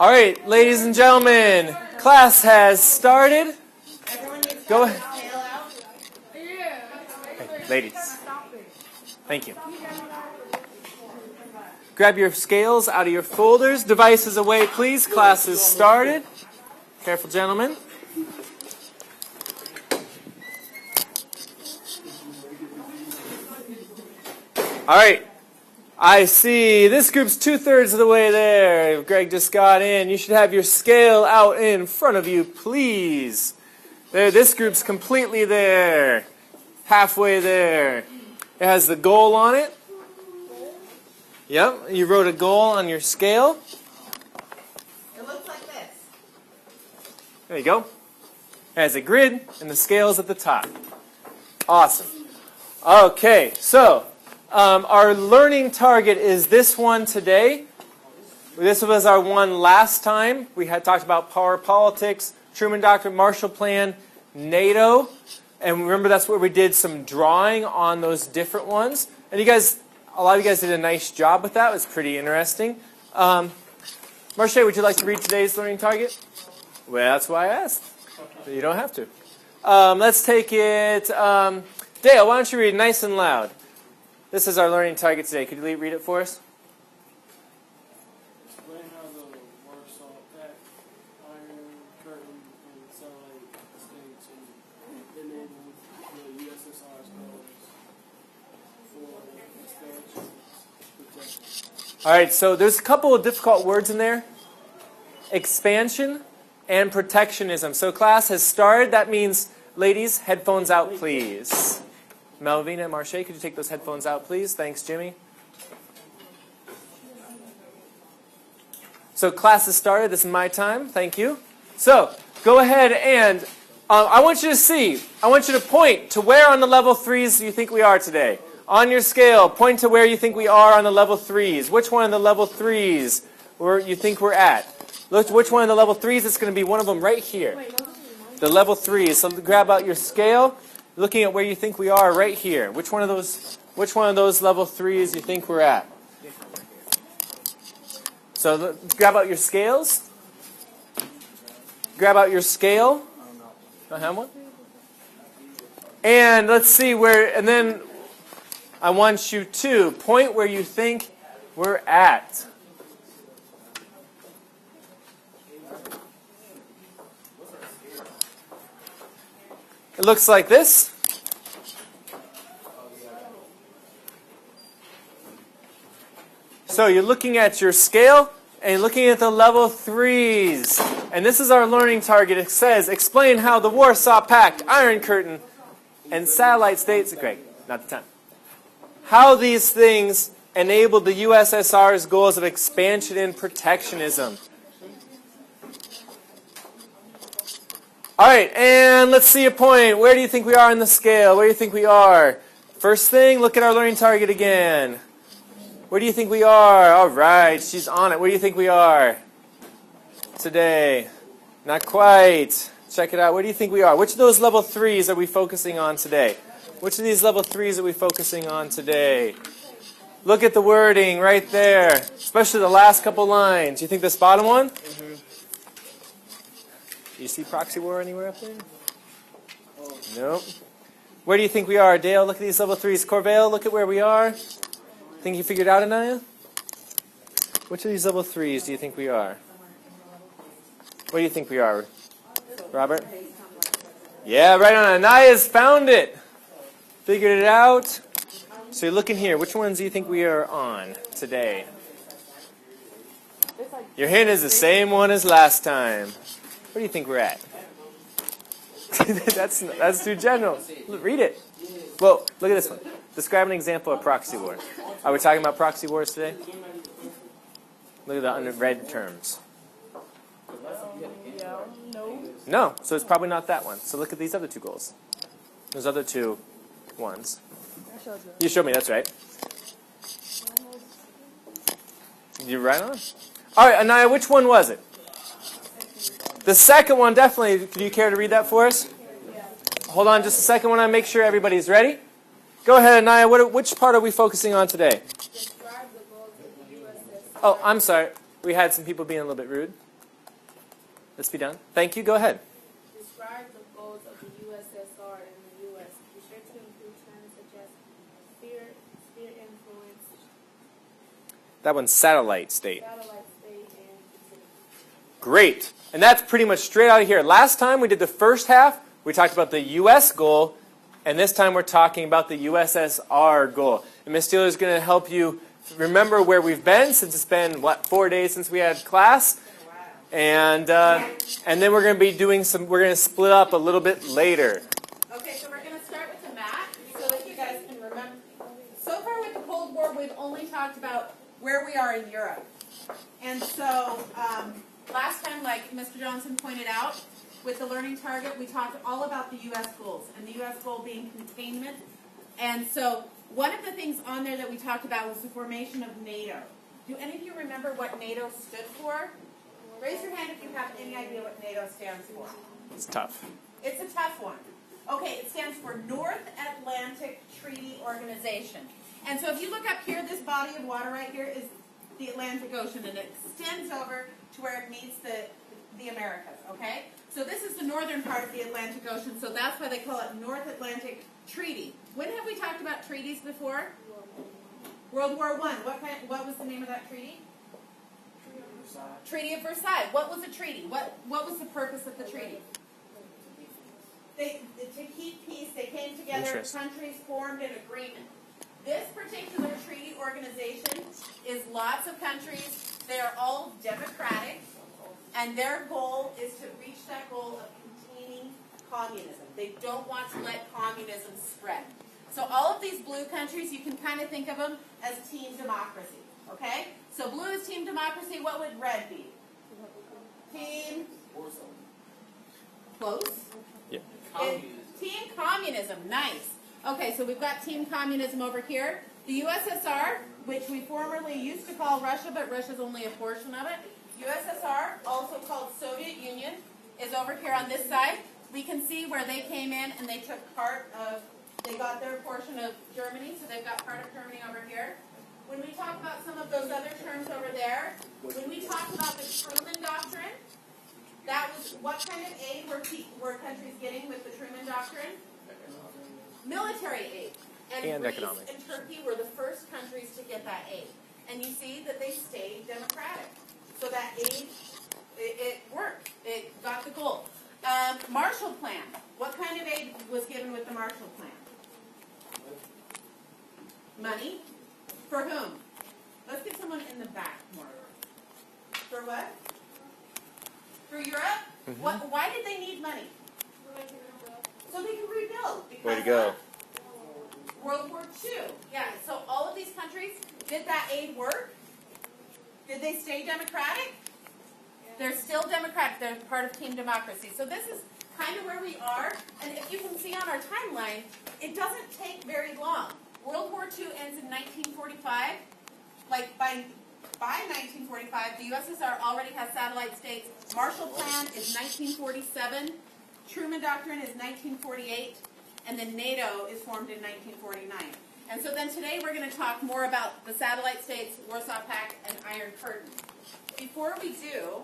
All right, ladies and gentlemen, class has started. Go ahead. Hey, ladies. Thank you. Grab your scales out of your folders. Devices away, please. Class has started. Careful, gentlemen. All right. I see this group's 2/3 of the way there. Greg just got in. You should have your scale out in front of you, please. There, this group's completely there. Halfway there. It has the goal on it. Yep, you wrote a goal on your scale. It looks like this. There you go. It has a grid and the scale's at the top. Awesome. Okay, so our learning target is this one today. This was our one last time. We had talked about power politics, Truman Doctrine, Marshall Plan, NATO. And remember, that's where we did some drawing on those different ones. And you guys, a lot of you guys did a nice job with that. It was pretty interesting. Marche, would you like to read today's learning target? Well, that's why I asked. So you don't have to. Let's take it. Dale, why don't you read nice and loud? This is our learning target today. Could you read it for us? Explain how the Warsaw Pact, Iron Curtain, and satellite states enabled the USSR's goals for expansion protection. All right, so there's a couple of difficult words in there. Expansion and protectionism. So class has started. That means, ladies, headphones out, please. Melvina and Marche, could you take those headphones out, please? Thanks, Jimmy. So class has started. This is my time. Thank you. So go ahead and I want you to see. I want you to point to where on the level 3s you think we are today. On your scale, point to where you think we are on the level 3s. Which one of the level 3s where you think we're at? Look, which one of the level 3s? It's going to be one of them right here. The level 3s. So grab out your scale. Looking at where you think we are right here. Which one of those level 3s you think we're at? So grab out your scales. Grab out your scale. Don't have one? And let's see where, and then I want you to point where you think we're at. It looks like this. So you're looking at your scale and you're looking at the level 3s. And this is our learning target. It says, explain how the Warsaw Pact, Iron Curtain, and satellite states, great, not the time. How these things enabled the USSR's goals of expansion and protectionism. All right, and let's see a point. Where do you think we are on the scale? Where do you think we are? First thing, look at our learning target again. Where do you think we are? All right, she's on it. Where do you think we are today? Not quite. Check it out. Where do you think we are? Which of those level 3s are we focusing on today? Which of these level 3s are we focusing on today? Look at the wording right there, especially the last couple lines. You think this bottom one? Mm-hmm. Do you see proxy war anywhere up there? Nope. Where do you think we are, Dale? Look at these level 3s. Corvale, look at where we are. Think you figured out, Anaya? Which of these level 3s do you think we are? What do you think we are, Robert? Yeah, right on. Anaya's found it. Figured it out. So you're looking here. Which ones do you think we are on today? Your hint is the same one as last time. Where do you think we're at? That's too general. Read it. Well, look at this one. Describe an example of proxy war. Are we talking about proxy wars today? Look at the unread terms. No, so it's probably not that one. So look at these other two goals. Those other two ones. You showed me, that's right. You're right on. All right, Anaya, which one was it? The second one, definitely. Do you care to read that for us? Hold on just a second. I want to make sure everybody's ready. Go ahead, Anaya. Which part are we focusing on today? Oh, I'm sorry. We had some people being a little bit rude. Let's be done. Thank you. Go ahead. Describe the goals of the USSR and the U.S. Be sure to include terms such as sphere influence, That one's satellite state. satellite state, and Pacific. Great. And that's pretty much straight out of here. Last time we did the first half, we talked about the U.S. goal, and this time we're talking about the USSR goal. And Ms. Steeler is going to help you remember where we've been, since it's been, 4 days since we had class. And then we're going to be doing we're going to split up a little bit later. Okay, so we're going to start with the map so that you guys can remember. So far with the Cold War, we've only talked about where we are in Europe. And so last time, like Mr. Johnson pointed out, with the learning target, we talked all about the U.S. goals, and the U.S. goal being containment. And so one of the things on there that we talked about was the formation of NATO. Do any of you remember what NATO stood for? Raise your hand if you have any idea what NATO stands for. It's tough. It's a tough one. Okay, it stands for North Atlantic Treaty Organization. And so if you look up here, this body of water right here is the Atlantic Ocean, and it extends over to where it meets the Americas, okay? So this is the northern part of the Atlantic Ocean, so that's why they call it North Atlantic Treaty. When have we talked about treaties before? World War I. What was the name of that treaty? Treaty of Versailles. What was a treaty? What was the purpose of the treaty? To keep peace, they came together, countries formed an agreement. This particular treaty organization is lots of countries. They are all democratic, and their goal is to reach that goal of containing communism. They don't want to let communism spread. So all of these blue countries, you can kind of think of them as team democracy, okay? So blue is team democracy. What would red be? Team? Close? Yeah. Team communism. Nice. Okay, so we've got team communism over here. The USSR, which we formerly used to call Russia, but Russia's only a portion of it. USSR, also called Soviet Union, is over here on this side. We can see where they came in and they took part of, they got their portion of Germany, so they've got part of Germany over here. When we talk about some of those other terms over there, when we talk about the Truman Doctrine, that was what kind of aid were countries getting with the Truman Doctrine? Military aid. And Greece economic. and Turkey were the first countries to get that aid. And you see that they stayed democratic. So that aid, it worked. It got the goal. Marshall Plan. What kind of aid was given with the Marshall Plan? Money. For whom? Let's get someone in the back more. For what? For Europe? Mm-hmm. Why did they need money? So they can rebuild. Because Way to go. World War II. Yeah, so all of these countries, did that aid work? Did they stay democratic? They're still democratic. They're part of team democracy. So this is kind of where we are. And if you can see on our timeline, it doesn't take very long. World War II ends in 1945. Like by 1945, the USSR already has satellite states. Marshall Plan is 1947. Truman Doctrine is 1948. And then NATO is formed in 1949. And so then today we're going to talk more about the satellite states, Warsaw Pact, and Iron Curtain. Before we do,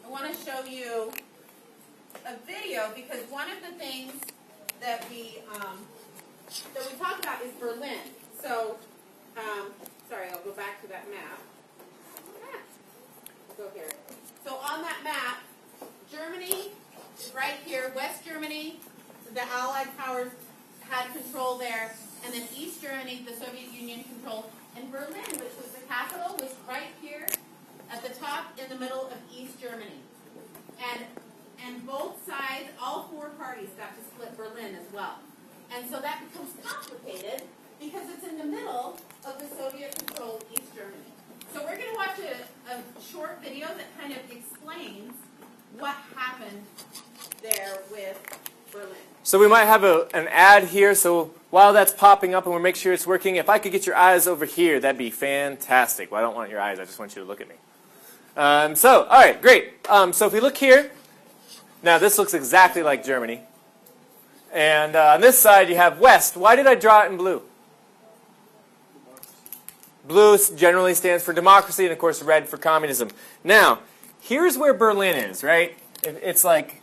I want to show you a video because one of the things that we talk about is Berlin. So, sorry, I'll go back to that map. Go here. So on that map, Germany is right here, West Germany. The Allied powers had control there, and then East Germany, the Soviet Union controlled, and Berlin, which was the capital, was right here at the top in the middle of East Germany. And both sides, all four parties got to split Berlin as well. And so that becomes complicated because it's in the middle of the Soviet-controlled East Germany. So we're going to watch a short video that kind of explains what happened there with Berlin. So we might have an ad here, so while that's popping up and we'll make sure it's working, if I could get your eyes over here, that'd be fantastic. Well, I don't want your eyes, I just want you to look at me. All right, great. So if we look here, now this looks exactly like Germany. And on this side you have West. Why did I draw it in blue? Blue generally stands for democracy, and of course red for communism. Now, here's where Berlin is, right? It's like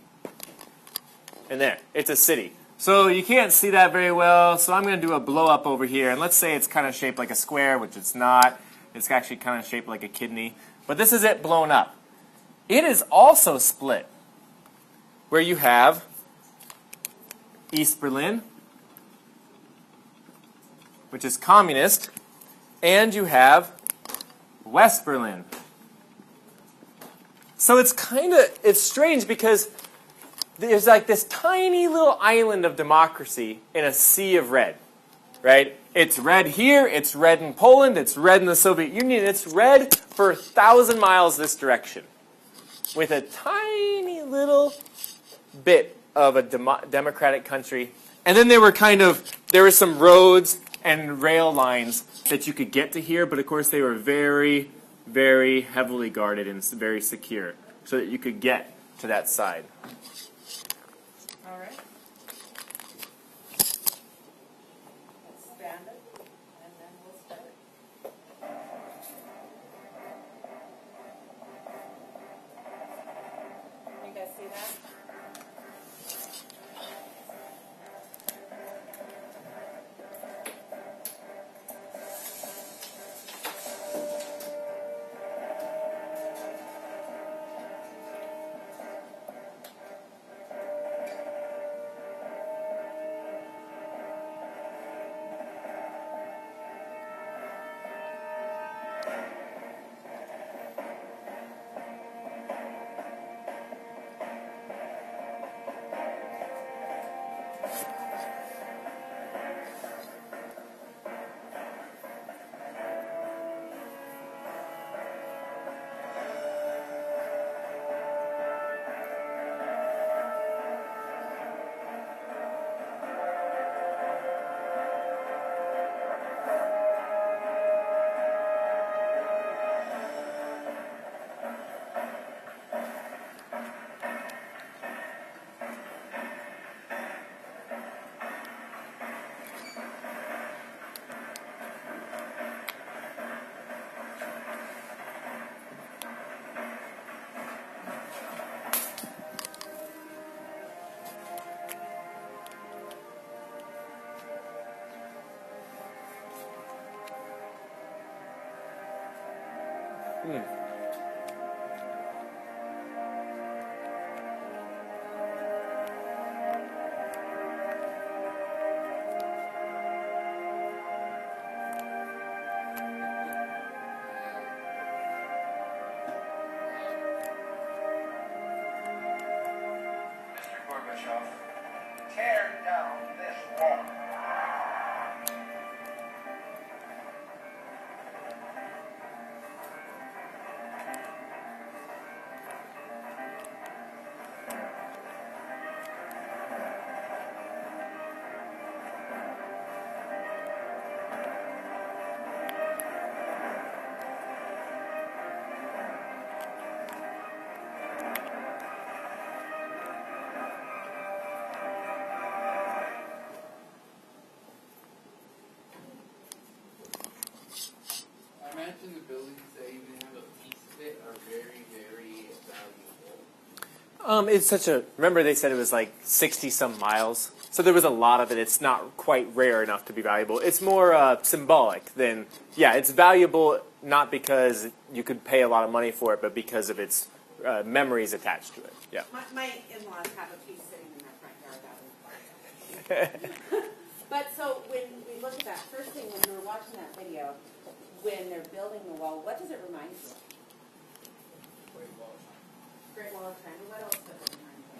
in there. It's a city. So you can't see that very well, so I'm going to do a blow up over here. And let's say it's kind of shaped like a square, which it's not. It's actually kind of shaped like a kidney. But this is it blown up. It is also split, where you have East Berlin, which is communist, and you have West Berlin. So it's strange because there's like this tiny little island of democracy in a sea of red, right? It's red here, it's red in Poland, it's red in the Soviet Union, it's red for 1,000 miles this direction, with a tiny little bit of a democratic country. And then there were some roads and rail lines that you could get to here, but of course they were very, very heavily guarded and very secure, so that you could get to that side. All right. Expand it, and then we'll start. You guys see that? Mr. Gorbachev, tear down this wall. I imagine the buildings that even have a piece of it are very, very valuable. It's remember they said it was like 60 some miles. So there was a lot of it. It's not quite rare enough to be valuable. It's more symbolic than, it's valuable not because you could pay a lot of money for it, but because of its memories attached to it. Yeah. My in-laws have a piece sitting in their front yard. That was But so when we look at that, first thing when we were watching that video, when they're building the wall, what does it remind you of? Great Wall of China. What else does it remind you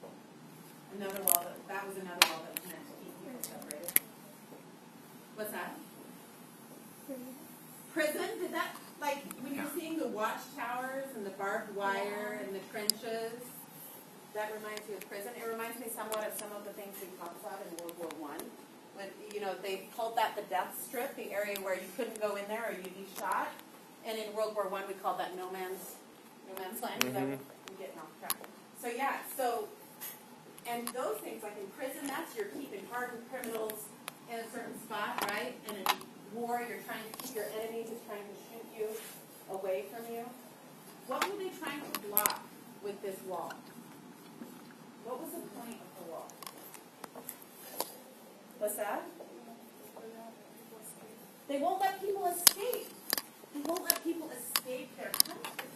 of? Another wall that was another wall that was meant to keep people separated. What's that? Prison? Did that, like, when you're seeing the watchtowers and the barbed wire and the trenches, that reminds you of prison? It reminds me somewhat of some of the things we talked about in World War I. When, they called that the death strip, the area where you couldn't go in there or you'd be shot. And in World War I, we called that no man's land. Is that I'm getting off track. So and those things, like in prison, that's you're keeping hardened criminals in a certain spot, right? And in war, you're trying to keep your enemy who's trying to shoot you away from you. what were they trying to block with this wall? What was the point of the wall? What's that? They won't let people escape. They won't let people escape their country.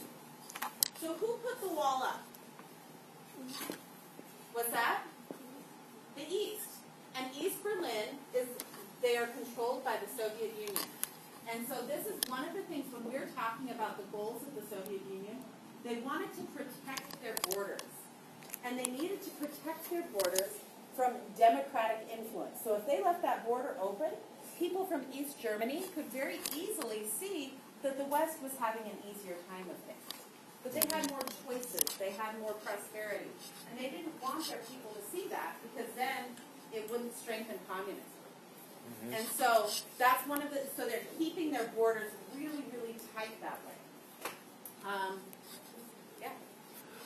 So who put the wall up? What's that? The East. And East Berlin they are controlled by the Soviet Union. And so this is one of the things when we're talking about the goals of the Soviet Union, they wanted to protect their borders. And they needed to protect their borders from democratic influence. So if they left that border open, people from East Germany could very easily see that the West was having an easier time of things. But they had more choices, they had more prosperity. And they didn't want their people to see that because then it wouldn't strengthen communism. Mm-hmm. And so that's one of so they're keeping their borders really, really tight that way. Yeah.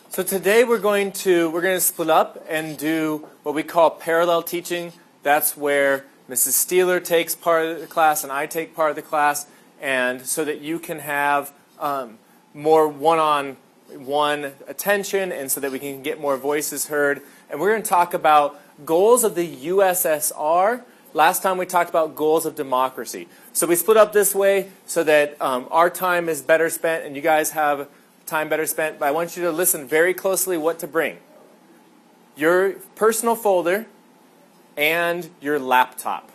So today we're going to split up and do what we call parallel teaching. That's where Mrs. Steeler takes part of the class and I take part of the class, and so that you can have more one-on-one attention, and so that we can get more voices heard. And we're going to talk about goals of the USSR. Last time we talked about goals of democracy. So we split up this way so that our time is better spent and you guys have time better spent. But I want you to listen very closely what to bring. Your personal folder and your laptop.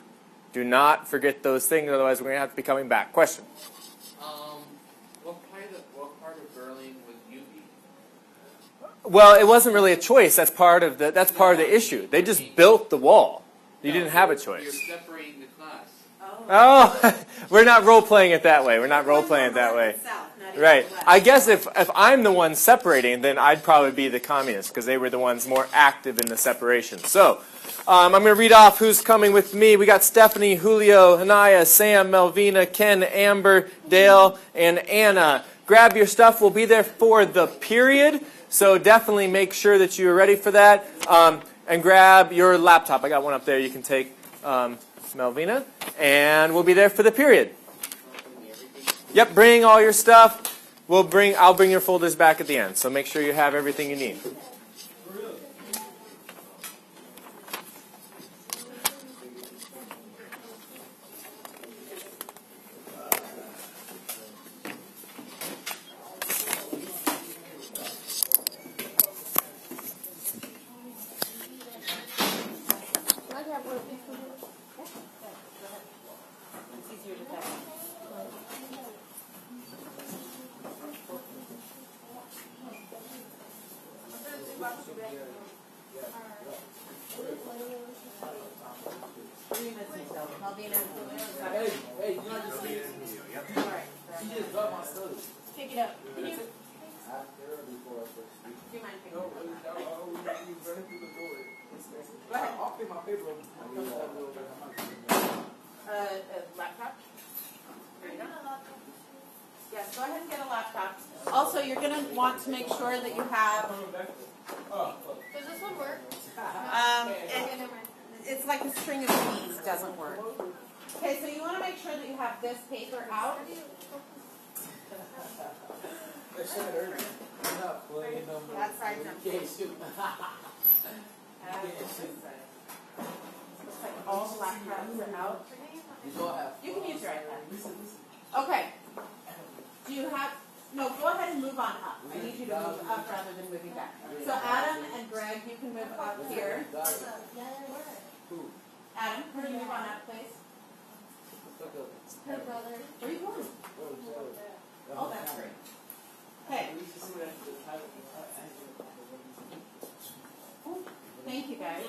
Do not forget those things, otherwise we're going to have to be coming back. Question? What part of Berlin would you be? Well, it wasn't really a choice. That's part of the issue. They just built the wall. You didn't have a choice. You're separating the class. Oh, we're not role-playing it that way. We're not role-playing it that way. Right. I guess if I'm the one separating, then I'd probably be the communists because they were the ones more active in the separation. So I'm going to read off who's coming with me. We got Stephanie, Julio, Anaya, Sam, Melvina, Ken, Amber, Dale, and Anna. Grab your stuff. We'll be there for the period. So definitely make sure that you're ready for that. And grab your laptop. I got one up there you can take, Melvina. And we'll be there for the period. Yep, bring all your stuff. I'll bring your folders back at the end. So make sure you have everything you need. Hey, you not just leave. Alright. She just dropped my stuff. Pick it up. Do you mind picking No, it up? you running through the door. Go ahead. I'll pick my paper up. Laptop? There you go. Yes, go ahead and get a laptop. Also, you're going to want to make sure that you have... Does this one work? It's like a string of keys, doesn't work. Okay, so you want to make sure that you have this paper out. That's right. Looks like all the laptops are out. You can use your iPad. Okay. Do you have... No, go ahead and move on up. I need you to move up rather than moving back. So Adam and Greg, you can move up here. Adam, can you move on up, please? Her brother. Where are you going? Oh, that's great. Okay. Thank you, guys.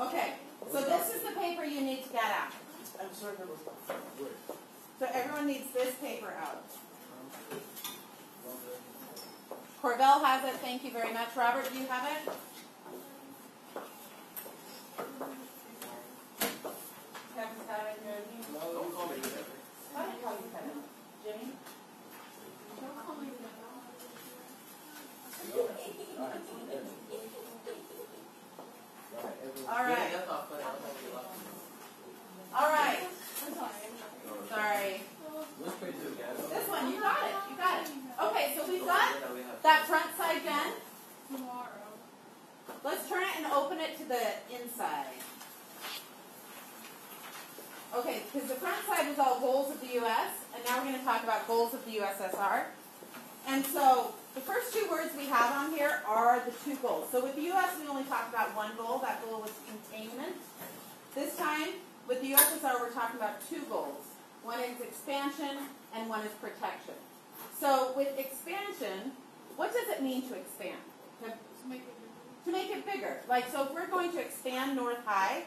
Okay, so this is the paper you need to get out. So everyone needs this paper out. Corvell has it. Thank you very much. Robert, do you have it? Kevin's got it. Don't call me that. Why did I call you Kevin? Jimmy? Don't call me that. All right. That's not funny. I'll have you laugh. All right. I'm sorry. Sorry. This one, you got it. You got it. it to the inside. Okay, because the front side was all goals of the U.S., and now we're going to talk about goals of the USSR. And so the first two words we have on here are the two goals. So with the U.S., we only talked about one goal. That goal was containment. This time, with the USSR, we're talking about two goals. One is expansion, and one is protection. So with expansion, what does it mean to expand? To make it bigger. Like, so if we're going to expand North High,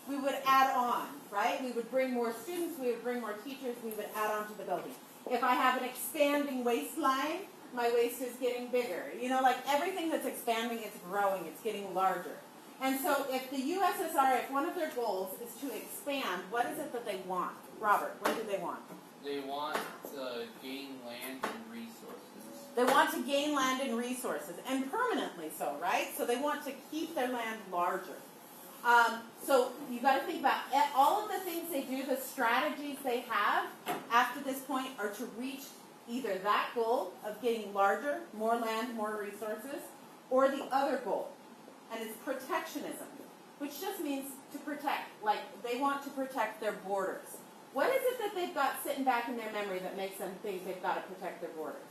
we would add on, right? We would bring more students, we would bring more teachers, we would add on to the building. If I have an expanding waistline, my waist is getting bigger. You know, like everything that's expanding, it's growing, it's getting larger. And so if the USSR, if one of their goals is to expand, what is it that they want? Robert, what do they want? They want to gain land and resources. They want to gain land and resources, and permanently so, right? So they want to keep their land larger. So you've got to think about all of the things they do, the strategies they have after this point are to reach either that goal of getting larger, more land, more resources, or the other goal, and it's protectionism, which just means to protect, like they want to protect their borders. What is it that they've got sitting back in their memory that makes them think they've got to protect their borders?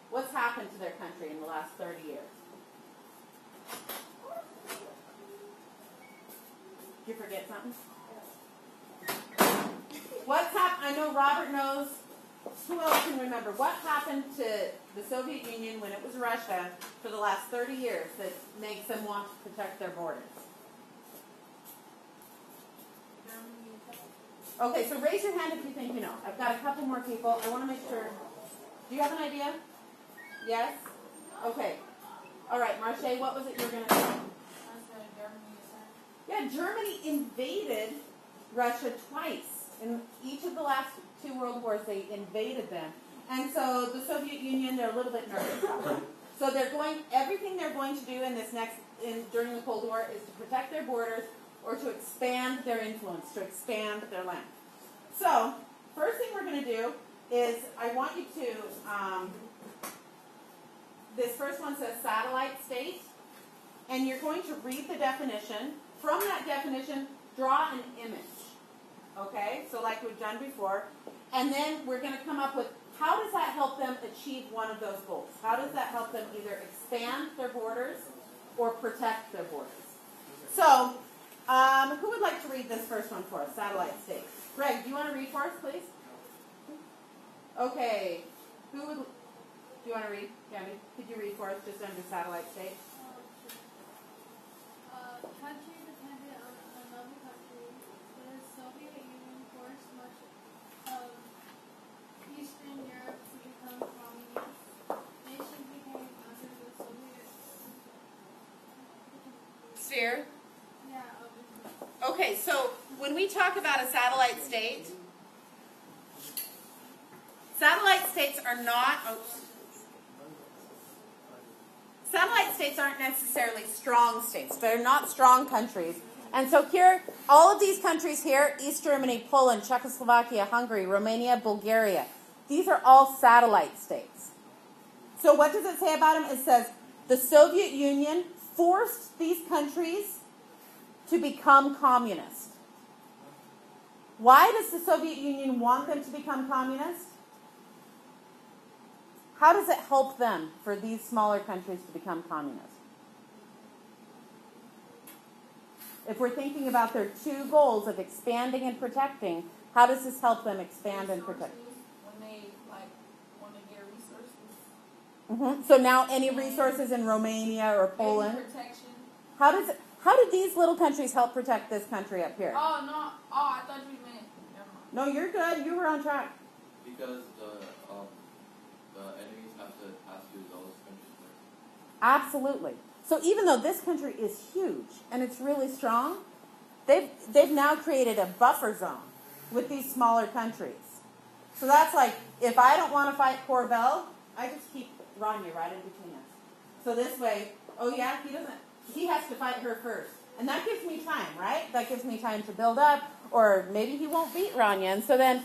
What's happened to their country in the last 30 years? Did you forget something? What's happened? I know Robert knows. Who else can remember? What happened to the Soviet Union when it was Russia for the last 30 years that makes them want to protect their borders? Okay, so raise your hand if you think you know. I've got a couple more people. I want to make sure. Do you have an idea? Yes? Okay. All right, Marche, what was it you were going to say? Yeah, Germany invaded Russia twice. In each of the last two world wars, they invaded them. And so the Soviet Union, they're a little bit nervous about it. So everything they're going to do in this during the Cold War is to protect their borders or to expand their influence, to expand their land. So, first thing we're going to do is I want you to, this first one says satellite state, and you're going to read the definition. From that definition, draw an image, okay? So like we've done before. And then we're going to come up with how does that help them achieve one of those goals? How does that help them either expand their borders or protect their borders? So, who would like to read this first one for us, satellite state? Greg, do you want to read for us, please? Okay. Do you want to read? Gabby, could you read for us just under satellite state? Country dependent on another country. The Soviet Union forced much of Eastern Europe to become communist. Nations became under the Soviet Sphere. Yeah. Okay, so when we talk about a satellite state, satellite states are not. Satellite states aren't necessarily strong states. They're not strong countries. And so here, all of these countries here, East Germany, Poland, Czechoslovakia, Hungary, Romania, Bulgaria, these are all satellite states. So what does it say about them? It says the Soviet Union forced these countries to become communist. Why does the Soviet Union want them to become communist? How does it help them for these smaller countries to become communist? If we're thinking about their two goals of expanding and protecting, how does this help them expand and protect? When they want to get resources. So now any resources in Romania or Poland? Any protection. How did these little countries help protect this country up here? Oh, no. Oh, I thought you meant. Never mind. No, you're good. You were on track. Because the enemies have to pass through those countries first. Absolutely. So even though this country is huge and it's really strong, they've now created a buffer zone with these smaller countries. So that's like, if I don't want to fight Corbell, I just keep Rania right in between us. So this way, oh yeah, he has to fight her first. And that gives me time, right? That gives me time to build up, or maybe he won't beat Rania. And so then,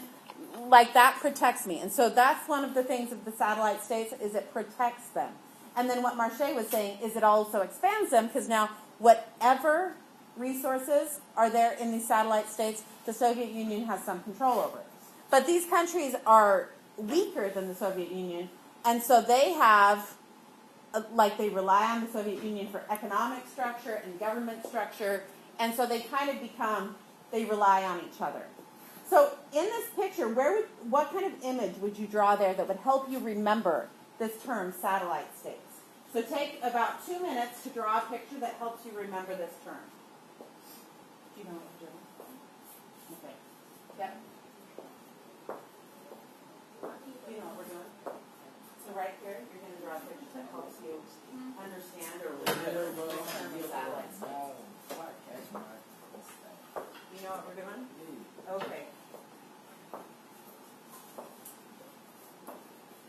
like, that protects me. And so that's one of the things of the satellite states, is it protects them. And then what Marche was saying is it also expands them, because now whatever resources are there in these satellite states, the Soviet Union has some control over. But these countries are weaker than the Soviet Union, and so they have, they rely on the Soviet Union for economic structure and government structure, and so they kind of they rely on each other. So in this picture, what kind of image would you draw there that would help you remember this term, satellite states? So take about 2 minutes to draw a picture that helps you remember this term. Do you know what we're doing? Okay. Yep. Do you know what we're doing? So right here, you're going to draw a picture that helps you understand or remember the term satellite states. You know what we're doing? Okay.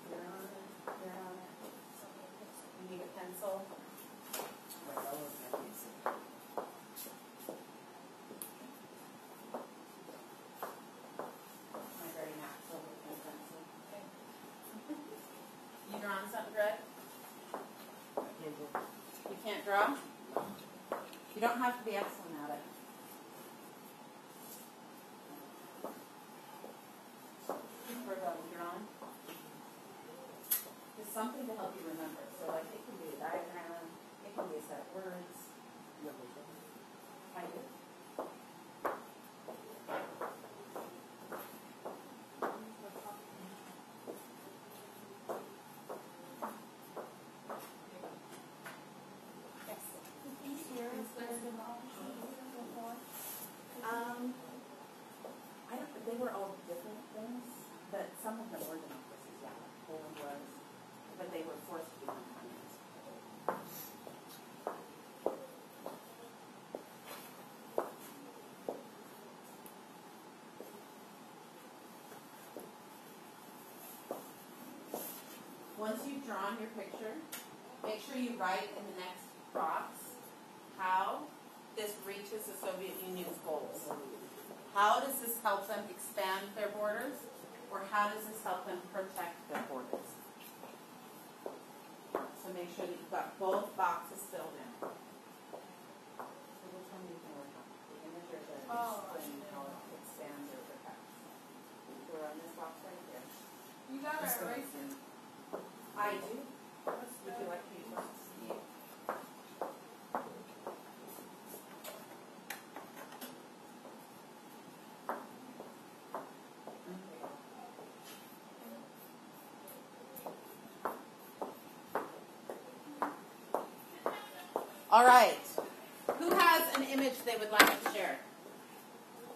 You're on it. You're on it. You need a pencil. My very natural looking pencil. Okay. You drawing something, Greg? You can't draw? You don't have to be excellent at it. For drawing. Just something to help you remember. So like it can be a diagram, it can be a set of words. Kind of. I don't. They were all different things, but some of them were democracies. Yeah, Poland was, but they were forced to become communists. Once you've drawn your picture, make sure you write in the next box how this reaches the Soviet Union's goals. How does this help them expand their borders, or how does this help them protect their borders? So make sure that you've got both boxes filled in. So which one do you think we're on? The image or the explaining how it expands or protects? We're on this box right here. You got it right there. I do. Would you like to use one? Yeah. All right. Who has an image they would like to share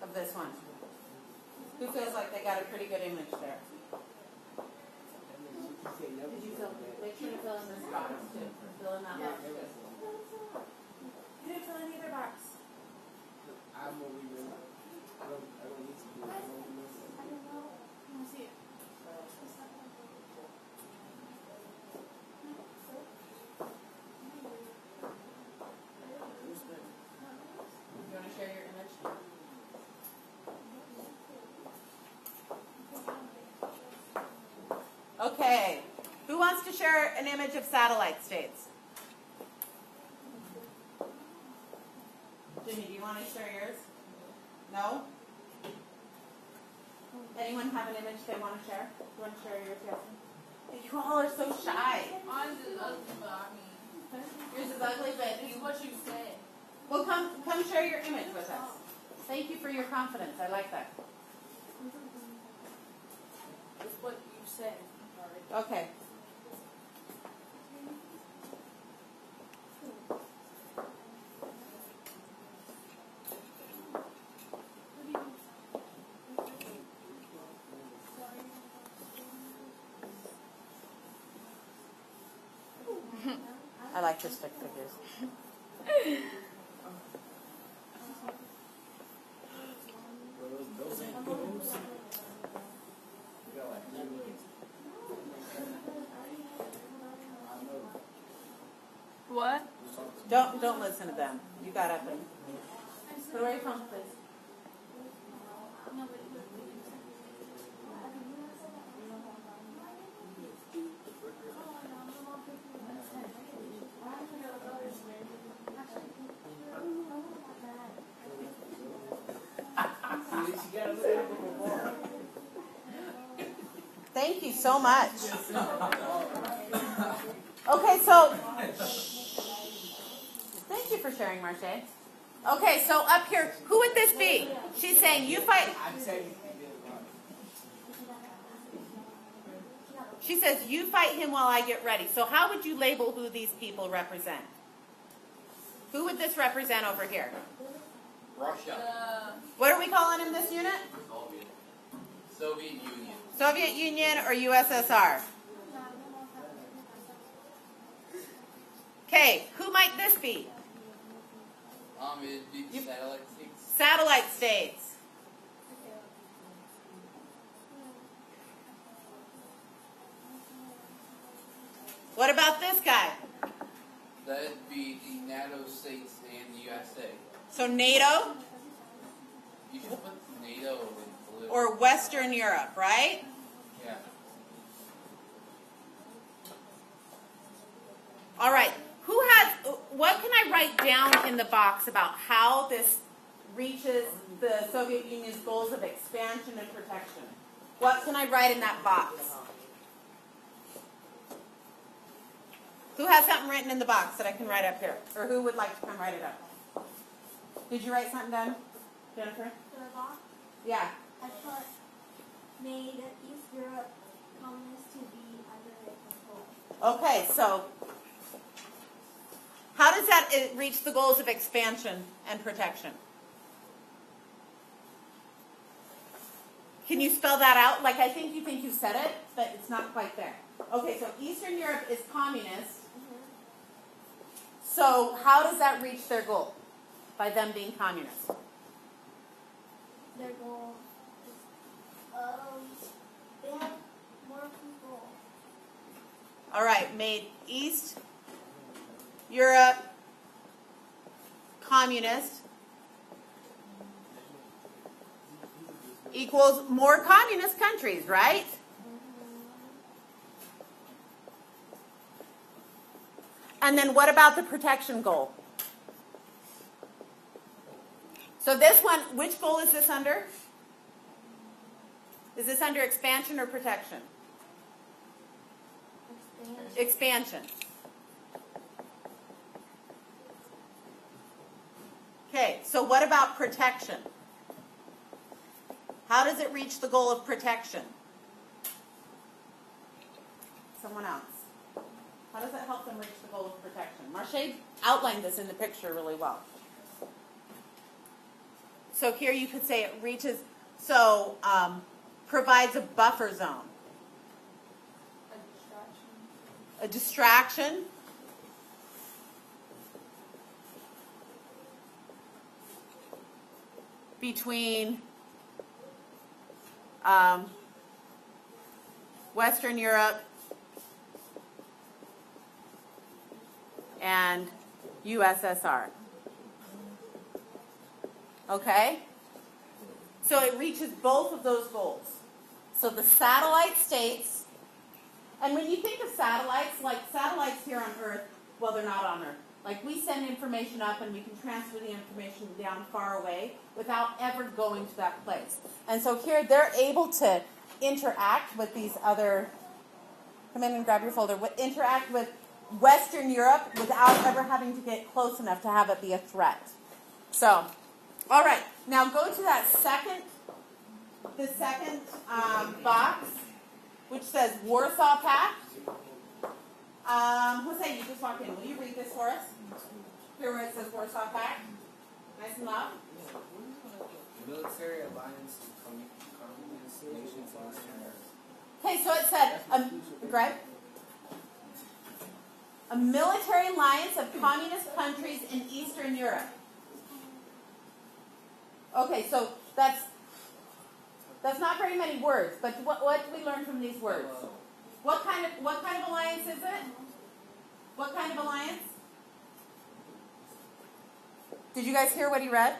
of this one? Who feels like they got a pretty good image there? Did you fill? Make sure to fill in this box too. Fill in that box too. You didn't fill in either box. I don't need to do it. You want to share your image? Okay. Who wants to share an image of satellite states? Jimmy, do you want to share yours? No? Anyone have an image they want to share? Do you want to share yours, Jasmine? You all are so shy. Mine's is ugly, but I mean, Yours is ugly, but it's what you said. well, come share your image with us. Thank you for your confidence. I like that. It's what you said. Okay. I like to stick figures. Those ain't those. What? Don't listen to them. You got up and put away your phone, please. Thank you so much. Okay, so thank you for sharing, Marche. Okay, so up here, who would this be? She's saying you fight. She says you fight him while I get ready. So how would you label who these people represent? Who would this represent over here? Russia. What are we calling him this unit? Soviet Union. Soviet Union or USSR? Okay, who might this be? It'd be satellite states. Satellite states. What about this guy? That'd be the NATO states and the USA. So NATO You can put NATO in blue. or Western Europe, right? Yeah. All right. Who has, what can I write down in the box about how this reaches the Soviet Union's goals of expansion and protection? What can I write in that box? Who has something written in the box that I can write up here? Or who would like to come write it up? Did you write something down, Jennifer? The box, Yeah. I put made East Europe communist to be under control. Okay, so how does that reach the goals of expansion and protection? Can you spell that out? Like, I think you said it, but it's not quite there. Okay, so Eastern Europe is communist. So how does that reach their goal? By them being communist. Their goal is, they have more control. All right, made East Europe communist equals more communist countries, right? And then what about the protection goal? So this one, which goal is this under? Is this under expansion or protection? Expansion. Okay, so what about protection? How does it reach the goal of protection? Someone else. How does that help them reach the goal of protection? Marche outlined this in the picture really well. So here you could say it reaches, provides a buffer zone. A distraction. Between Western Europe and USSR. Okay? So it reaches both of those goals. So the satellite states, and when you think of satellites, like satellites here on Earth, well, they're not on Earth. Like we send information up and we can transfer the information down far away without ever going to that place. And so here they're able to interact with these other, come in and grab your folder, interact with Western Europe without ever having to get close enough to have it be a threat. So, all right, now go to that second box, which says Warsaw Pact. Jose, you just walked in. Will you read this for us? Here where it says Warsaw Pact. Nice and loud. Military alliance to communist nations in Eastern Europe. Okay, so it said, Greg? A military alliance of communist countries in Eastern Europe. Okay, so that's not very many words, but what do we learn from these words? What kind of alliance is it? What kind of alliance? Did you guys hear what he read?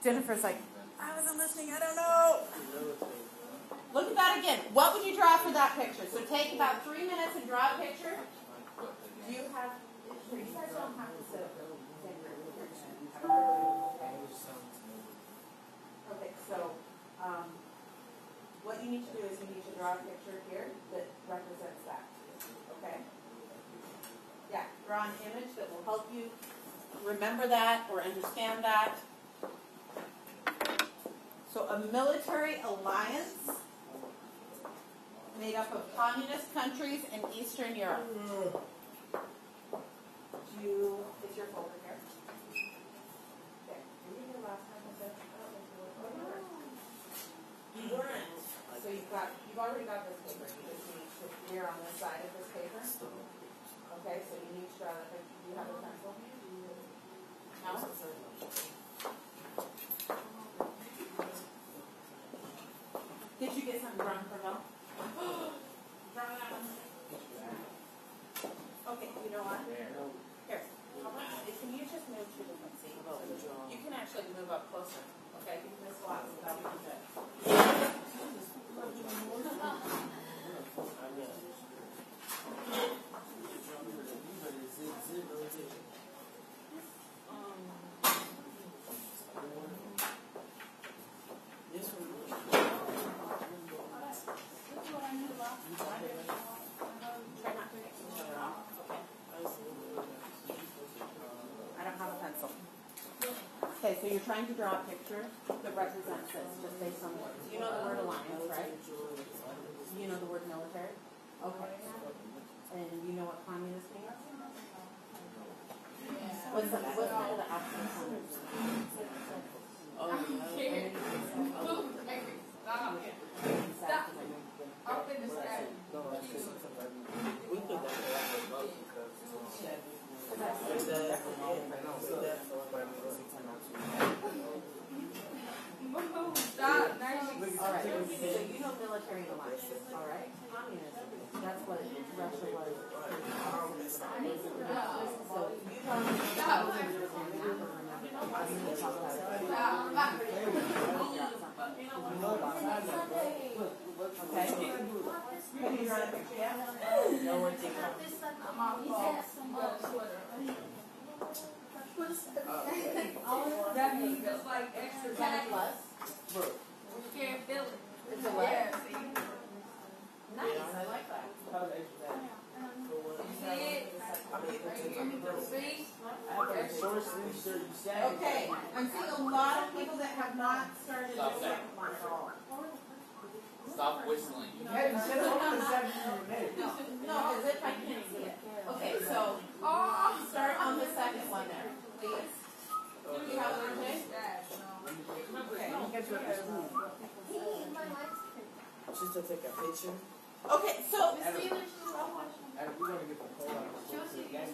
Jennifer's like, I wasn't listening, I don't know. Look at that again. What would you draw for that picture? So take about 3 minutes and draw a picture. Do you have, you guys don't have to sit up. Okay, so what you need to do is you need to draw draw a picture here that represents that. Okay? Yeah, draw an image that will help you remember that or understand that. So a military alliance made up of communist countries in Eastern Europe. Is your folder here? There. Were you here last time with this? I don't think you were. Oh, you weren't. So you've already got this paper. You just need to clear on this side of this paper. Okay, so you need to draw that picture. Do you have a pencil? No? Did you get something drawn for Mel? Draw that one. Okay, you know what? Here. Can you just move to the seat? You can actually move up closer. Okay, you can just go out so that'll be good. Try not to mix each other off. Okay. I don't have a pencil. Okay, so you're trying to draw a picture that represents this, just based on words. You know the word alliance, right? You know the word military? Okay. And you know what communist means? What's the actual communist? Stop. I'll finish that. We put that Stop. All right, so you know military alliance, all right? Communism, that's what Russia was. So you don't okay? Can you draw a picture yet? No one take it. I'm off that means it's like extra Is that a tax. plus? You can't feel it. It's a what? Yeah, see? Nice, I like that. See? Okay, I'm seeing a lot of people that have not started the second one at all. Stop whistling. No, because if I can't see it. Okay, so start on the second one there, please. Do you have one, Jay? Just to take a picture. Okay, so And we're gonna get the pole out of the gang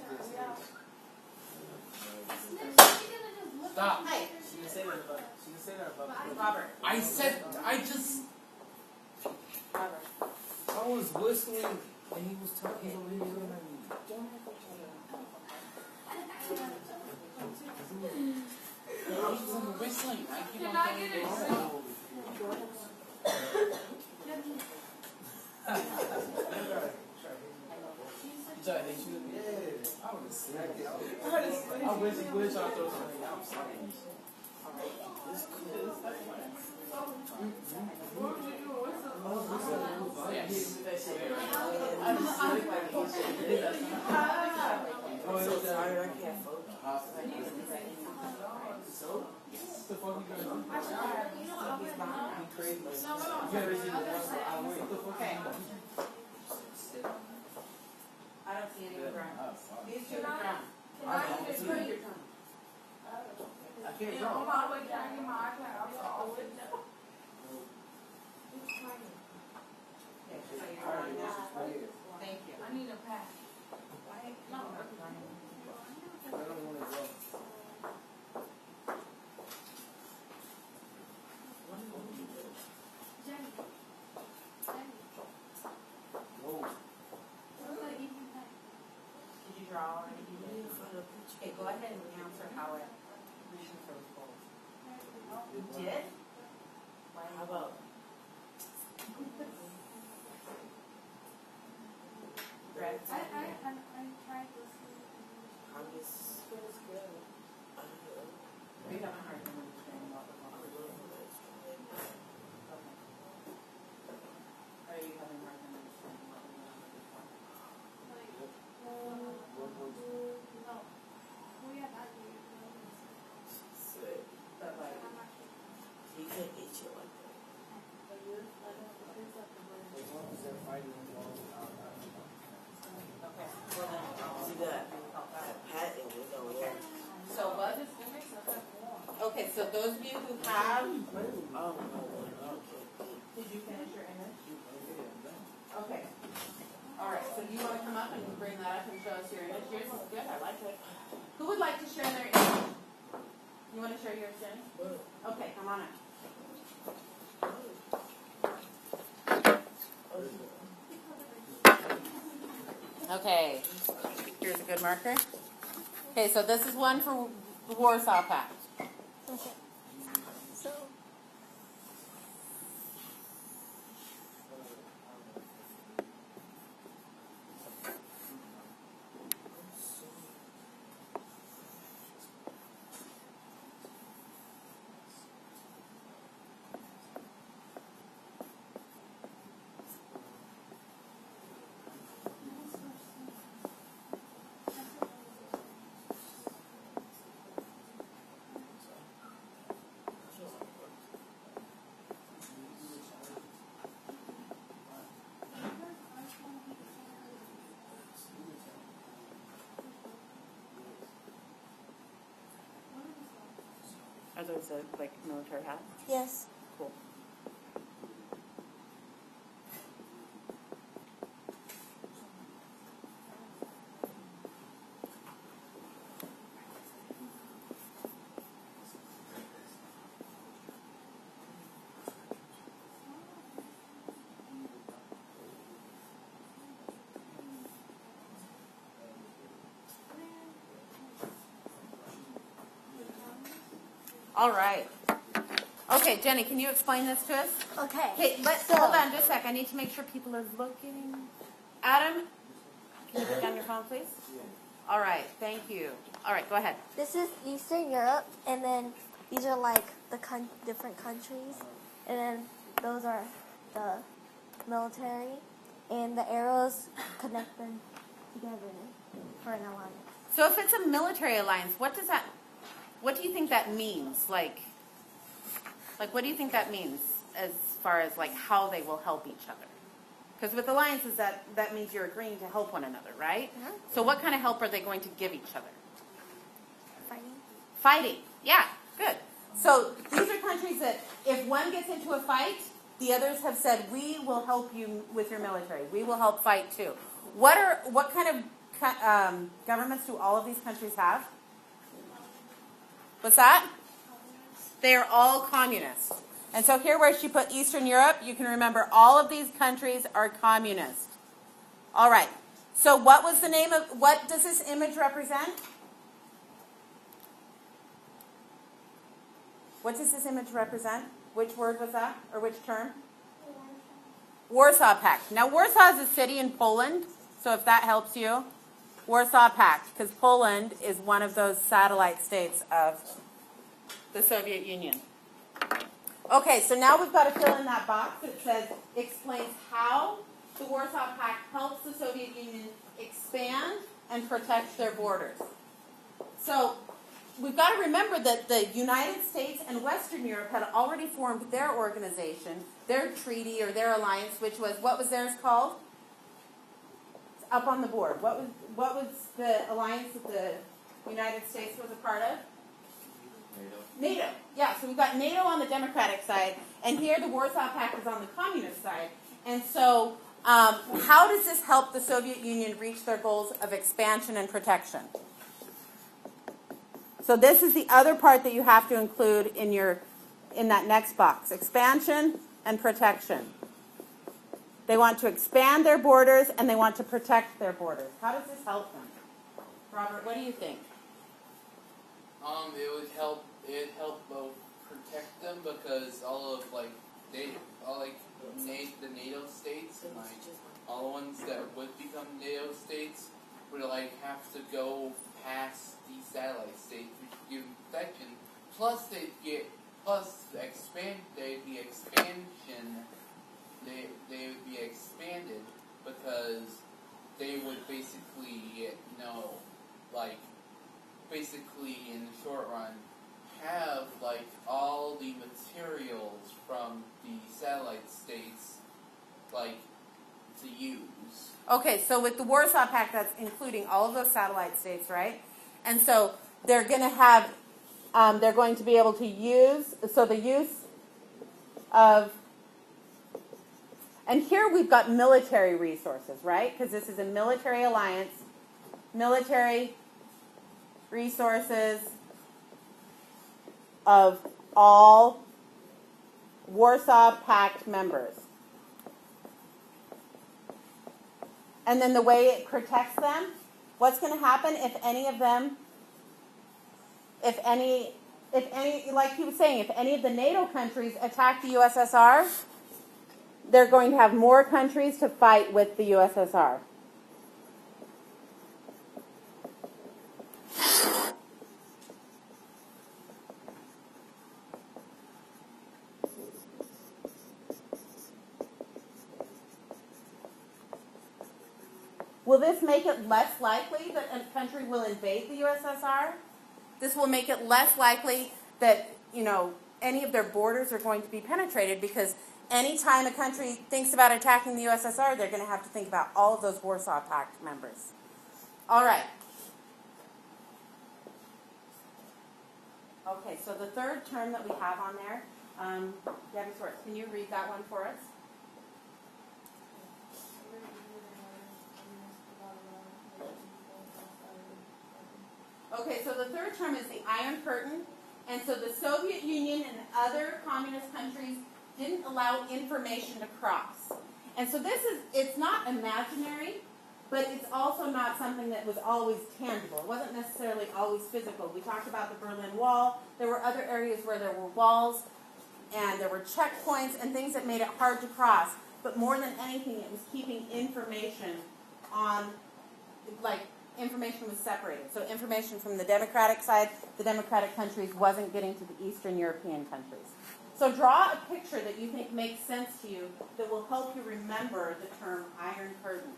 Stop. hey, She can say that about Robert. I said, I just. Robert. I was whistling and he was talking over here looking at me. I'm whistling. I keep Can on I telling get you. I would have snapped it. I wish he would try to throw something out. So, what the fuck you gonna do? He crazy. You gotta see the one I wait. What the fuck? Okay. I don't see any ground. These two are ground. I can't On draw. my way down in my iPad, I saw all it. Thank you. I need a pack. I don't want to draw. Whoa. Did you draw already? Okay, go ahead and answer how it reaches those goals. You did? How about? Greg? I tried listening. I'm just. We have a hard time understanding what we're going to do. Okay. Are you having Okay. Well then, See that patent is over there. so Buzz is okay. So those of you who have, Oh, did you finish your image? Okay. All right. So you want to come up and bring that up and show us your image? Yours is good. I like it. Who would like to share their image? You want to share yours, Jenny? Okay. Come on up. Okay, here's a good marker. Okay, so this is one for the Warsaw Pact. Okay. So. Are those like military hats? Yes. Cool. All right. Okay, Jenny, can you explain this to us? Okay. Okay, hold on just a sec. I need to make sure people are looking. Adam, can you put down your phone, please? All right, thank you. All right, go ahead. This is Eastern Europe, and then these are like the different countries, and then those are the military, and the arrows connect them together for an alliance. So if it's a military alliance, what do you think that means? Like what do you think that means as far as like how they will help each other? Because with alliances, that means you're agreeing to help one another, right? Mhm. So what kind of help are they going to give each other? Fighting. Fighting. Yeah, good. So these are countries that if one gets into a fight, the others have said, we will help you with your military. We will help fight too. What kind of governments do all of these countries have? What's that? They are all communist. And so here where she put Eastern Europe, you can remember all of these countries are communist. All right. So what does this image represent? What does this image represent? Which word was that? Or which term? Warsaw Pact. Now Warsaw is a city in Poland, so if that helps you. Warsaw Pact, because Poland is one of those satellite states of the Soviet Union. Okay, so now we've got to fill in that box that says, explains how the Warsaw Pact helps the Soviet Union expand and protect their borders. So we've got to remember that the United States and Western Europe had already formed their organization, their treaty or their alliance, which was, what was theirs called? It's up on the board. What was the alliance that the United States was a part of? NATO. Yeah, so we've got NATO on the Democratic side, and here the Warsaw Pact is on the Communist side. And so how does this help the Soviet Union reach their goals of expansion and protection? So this is the other part that you have to include in that next box. Expansion and protection. They want to expand their borders and they want to protect their borders. How does this help them? Robert, what do you think? It'd help both protect them because all of the NATO states and all the ones that would become NATO states would have to go past these satellite states, which would give them protection. Plus they'd be expanded because they would basically in the short run have all the materials from the satellite states to use. Okay, so with the Warsaw Pact, that's including all of those satellite states, right? And so they're going to have, they're going to be able to use, so the use of, and here we've got military resources, right? Because this is a military alliance, military resources of all Warsaw Pact members. And then the way it protects them, what's going to happen if any of them, if any, like he was saying, if any of the NATO countries attack the USSR, they're going to have more countries to fight with the USSR. Will this make it less likely that a country will invade the USSR? This will make it less likely that, you know, any of their borders are going to be penetrated, because anytime a country thinks about attacking the USSR, they're going to have to think about all of those Warsaw Pact members. All right. Okay, so the third term that we have on there, Debbie Swartz, can you read that one for us? Okay, so the third term is the Iron Curtain, and so the Soviet Union and other communist countries didn't allow information to cross. And so this is, it's not imaginary, but it's also not something that was always tangible. It wasn't necessarily always physical. We talked about the Berlin Wall. There were other areas where there were walls, and there were checkpoints and things that made it hard to cross. But more than anything, it was keeping information on, like, information was separated. So information from the democratic side, the democratic countries, wasn't getting to the Eastern European countries. So draw a picture that you think makes sense to you that will help you remember the term Iron Curtain.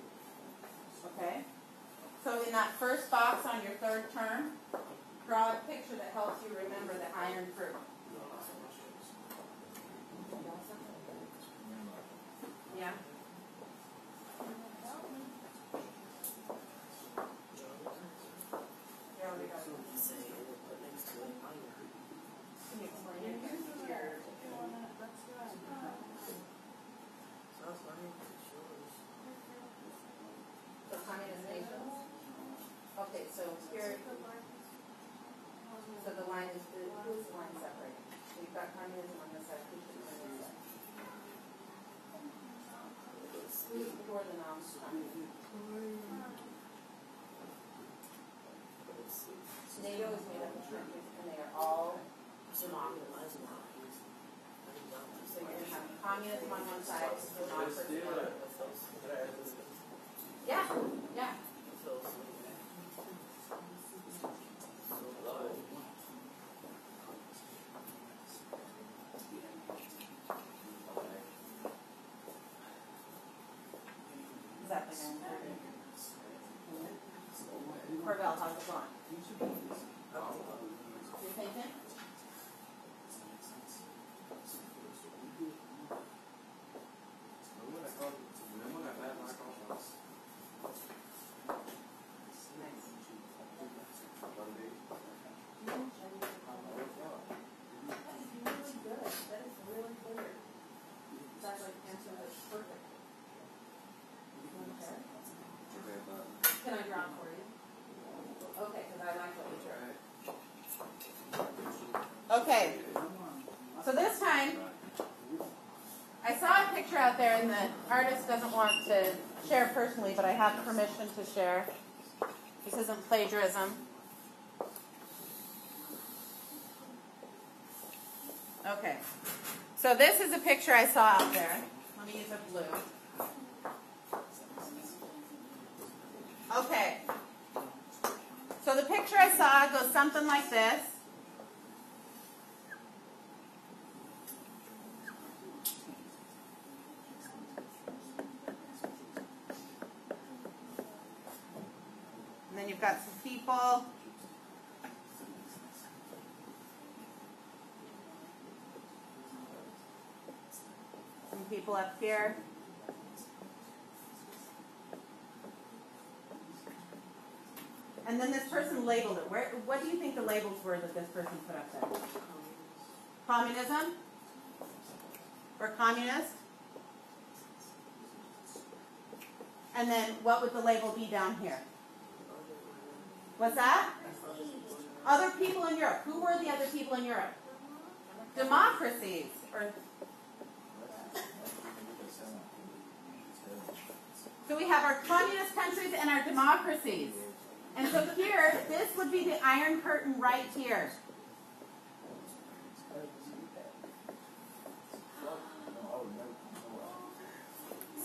Okay? So in that first box on your third term, draw a picture that helps you remember the Iron Curtain. Yeah? Okay, so here, so the line is, who's the line separated? So you've got communism on this side, who's the on this side? Who's for the non-communism? NATO is made up of countries, and they are all democracies. So you're going to have communism on one side, democracy on the other. Yeah, yeah. Exactly. Corvell, how's it going? You're thinking? Can I draw for you? Okay, because I like what you drew. Okay, so this time, I saw a picture out there, and the artist doesn't want to share personally, but I have permission to share. This isn't plagiarism. Okay, so this is a picture I saw out there. Let me use a blue. Okay, so the picture I saw goes something like this. And then you've got some people. Some people up here. And then this person labeled it. What do you think the labels were that this person put up there? Communism? Or communist? And then what would the label be down here? What's that? Other people in Europe. Who were the other people in Europe? Democracies. So we have our communist countries and our democracies. And so here, this would be the Iron Curtain right here.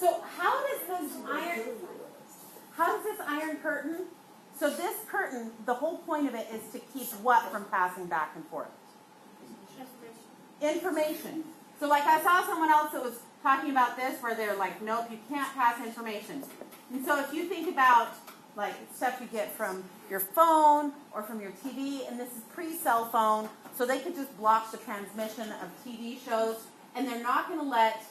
So how does this Iron Curtain, so this curtain, the whole point of it is to keep what from passing back and forth? Information. So like I saw someone else that was talking about this where they're like, nope, you can't pass information. And so if you think about like stuff you get from your phone or from your TV, and this is pre-cell phone, so they could just block the transmission of TV shows, and they're not going to let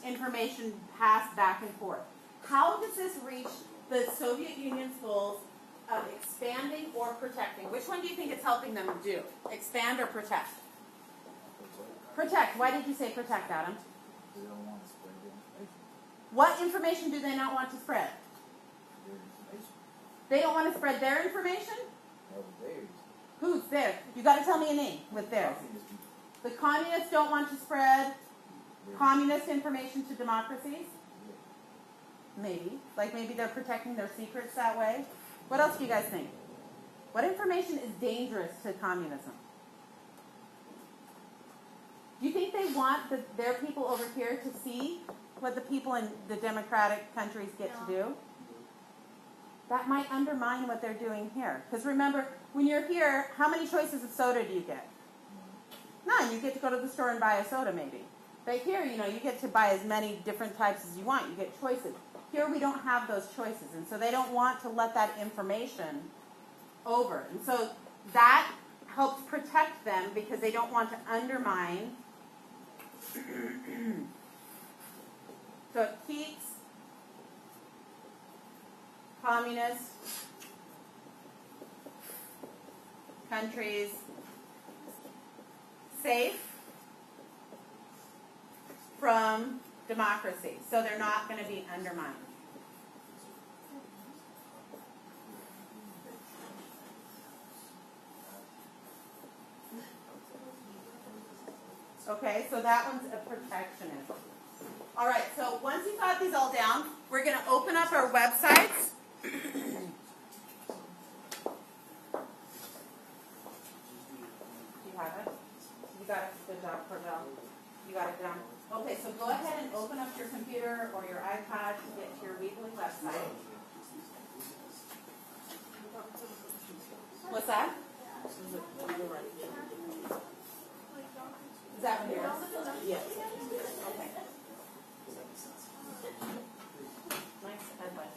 information pass back and forth. How does this reach the Soviet Union's goals of expanding or protecting? Which one do you think it's helping them do? Expand or protect? Protect. Why did you say protect, Adam? They don't want to spread the information. What information do they not want to spread? Their information. They don't want to spread their information? No, theirs. Who's theirs? You got to tell me a name with theirs. Communist people. The communists don't want to spread communist information to democracies? Maybe. Like maybe they're protecting their secrets that way. What else do you guys think? What information is dangerous to communism? Do you think they want their people over here to see what the people in the democratic countries get to do? That might undermine what they're doing here. Because remember, when you're here, how many choices of soda do you get? None. You get to go to the store and buy a soda maybe. But here, you get to buy as many different types as you want. You get choices. Here we don't have those choices. And so they don't want to let that information over. And so that helps protect them because they don't want to undermine. So it keeps communist countries safe from democracy. So they're not going to be undermined. Okay, so that one's a protectionist. All right, so once you've got these all down, we're going to open up our websites. You have it? You got it? Good job, Cordell. You got it down? Okay, so go ahead and open up your computer or your iPad to get to your Weebly website. What's that? Is that one yours? Yes. Okay. Nice headlight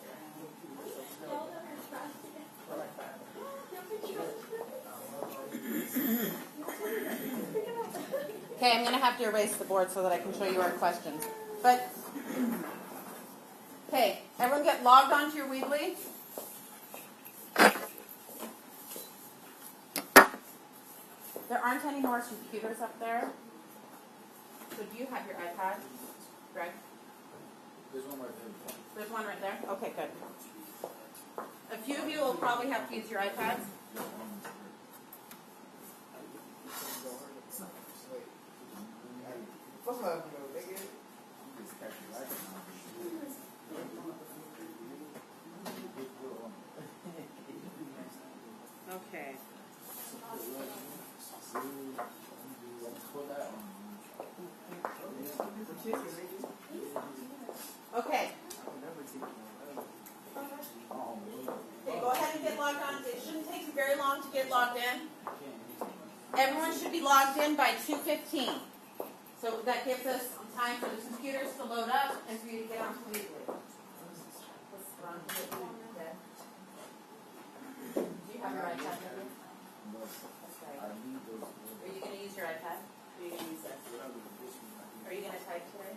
Okay, I'm going to have to erase the board so that I can show you our questions. But, okay, everyone get logged onto your Weebly. There aren't any more computers up there. So do you have your iPad, Greg? There's one right there. There's one right there? Okay, good. A few of you will probably have to use your iPads. What's up, nigga? Okay. Okay. Okay, go ahead and get logged on. It shouldn't take you very long to get logged in. Everyone should be logged in by 2:15. So that gives us time for the computers to load up and for you to get onto Weebly. Do you have your iPad with you? Okay. Are you going to use your iPad? Or are you going to use this? Are you going to type today?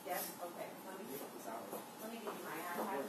Yes? Okay. Let me give you my iPad.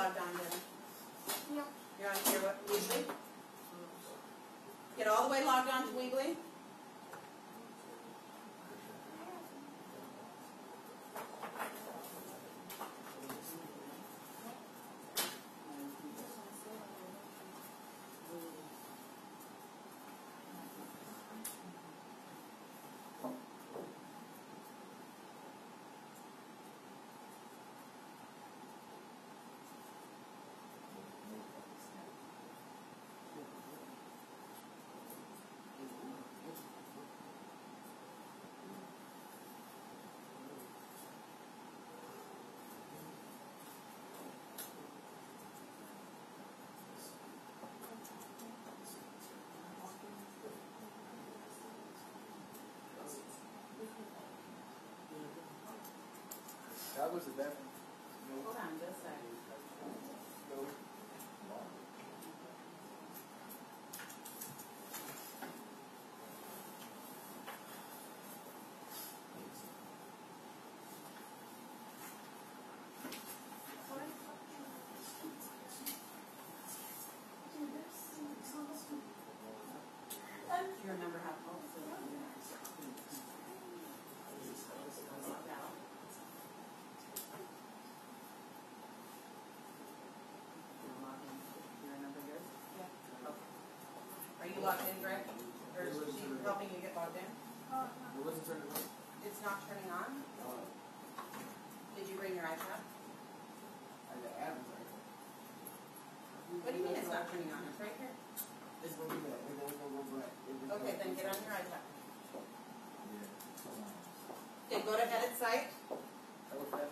logged on, Dylan? Yep. You're on here, what, Weebly? Get all the way logged on to Weebly. That was the best. Hold on, just a second. Do you remember how to Are you logged in, Greg? Or is she helping you get logged in? It wasn't turning on. It's not turning on? Did you bring your iPad? The app is right. What do you mean it's not turning on? It's right here. It's going to be that. It won't go black. Okay, then get on your iPad. Yeah. Okay, go to edit site. Okay.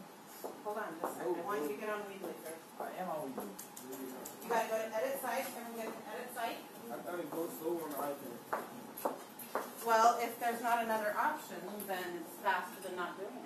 Hold on just a second. I want you to get on Weebly first. I am always doing. You gotta go to edit site. Everyone get to edit site. I thought it goes slow on the iPad. Well, if there's not another option, then it's faster than not doing it.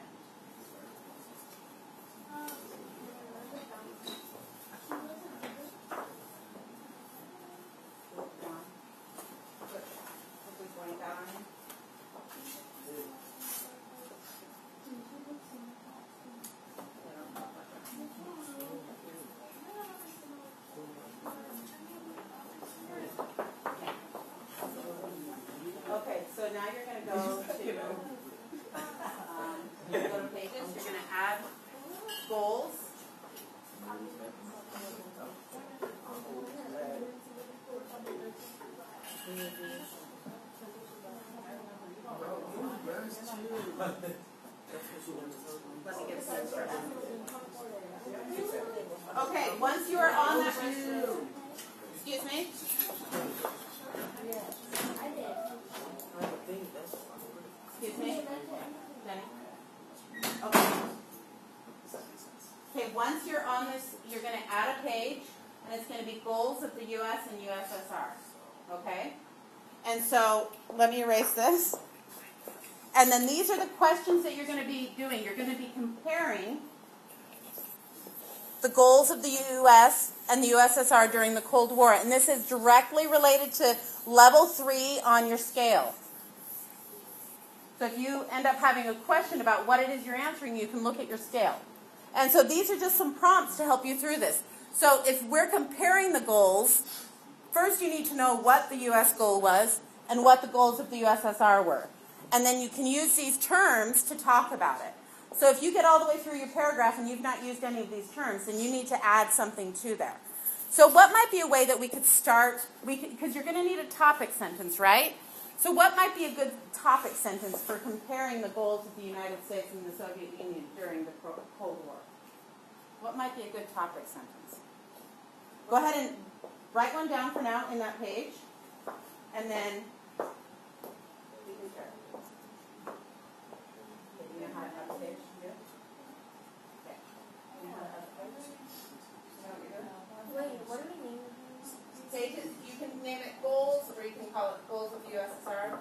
Okay, so now you're going to go to pages. You're going to add goals. Let me get this started. Okay, once you are on that, excuse me. Excuse me? Jenny? Okay. Okay, once you're on this, you're going to add a page, and it's going to be goals of the U.S. and USSR. Okay? And so, let me erase this. And then these are the questions that you're going to be doing. You're going to be comparing the goals of the U.S. and the USSR during the Cold War. And this is directly related to level 3 on your scale. So if you end up having a question about what it is you're answering, you can look at your scale. And so these are just some prompts to help you through this. So if we're comparing the goals, first you need to know what the U.S. goal was and what the goals of the USSR were. And then you can use these terms to talk about it. So if you get all the way through your paragraph and you've not used any of these terms, then you need to add something to there. So what might be a way that we could start, because you're going to need a topic sentence, right? So what might be a good topic sentence for comparing the goals of the United States and the Soviet Union during the Cold War? What might be a good topic sentence? Go ahead and write one down for now in that page, and then we can start. You know how to have a page? Yeah? Okay. You know how to have a page? You know what you're doing? Wait, what do we name it? Pages, you can name it goals, or you can call it goals of the USSR.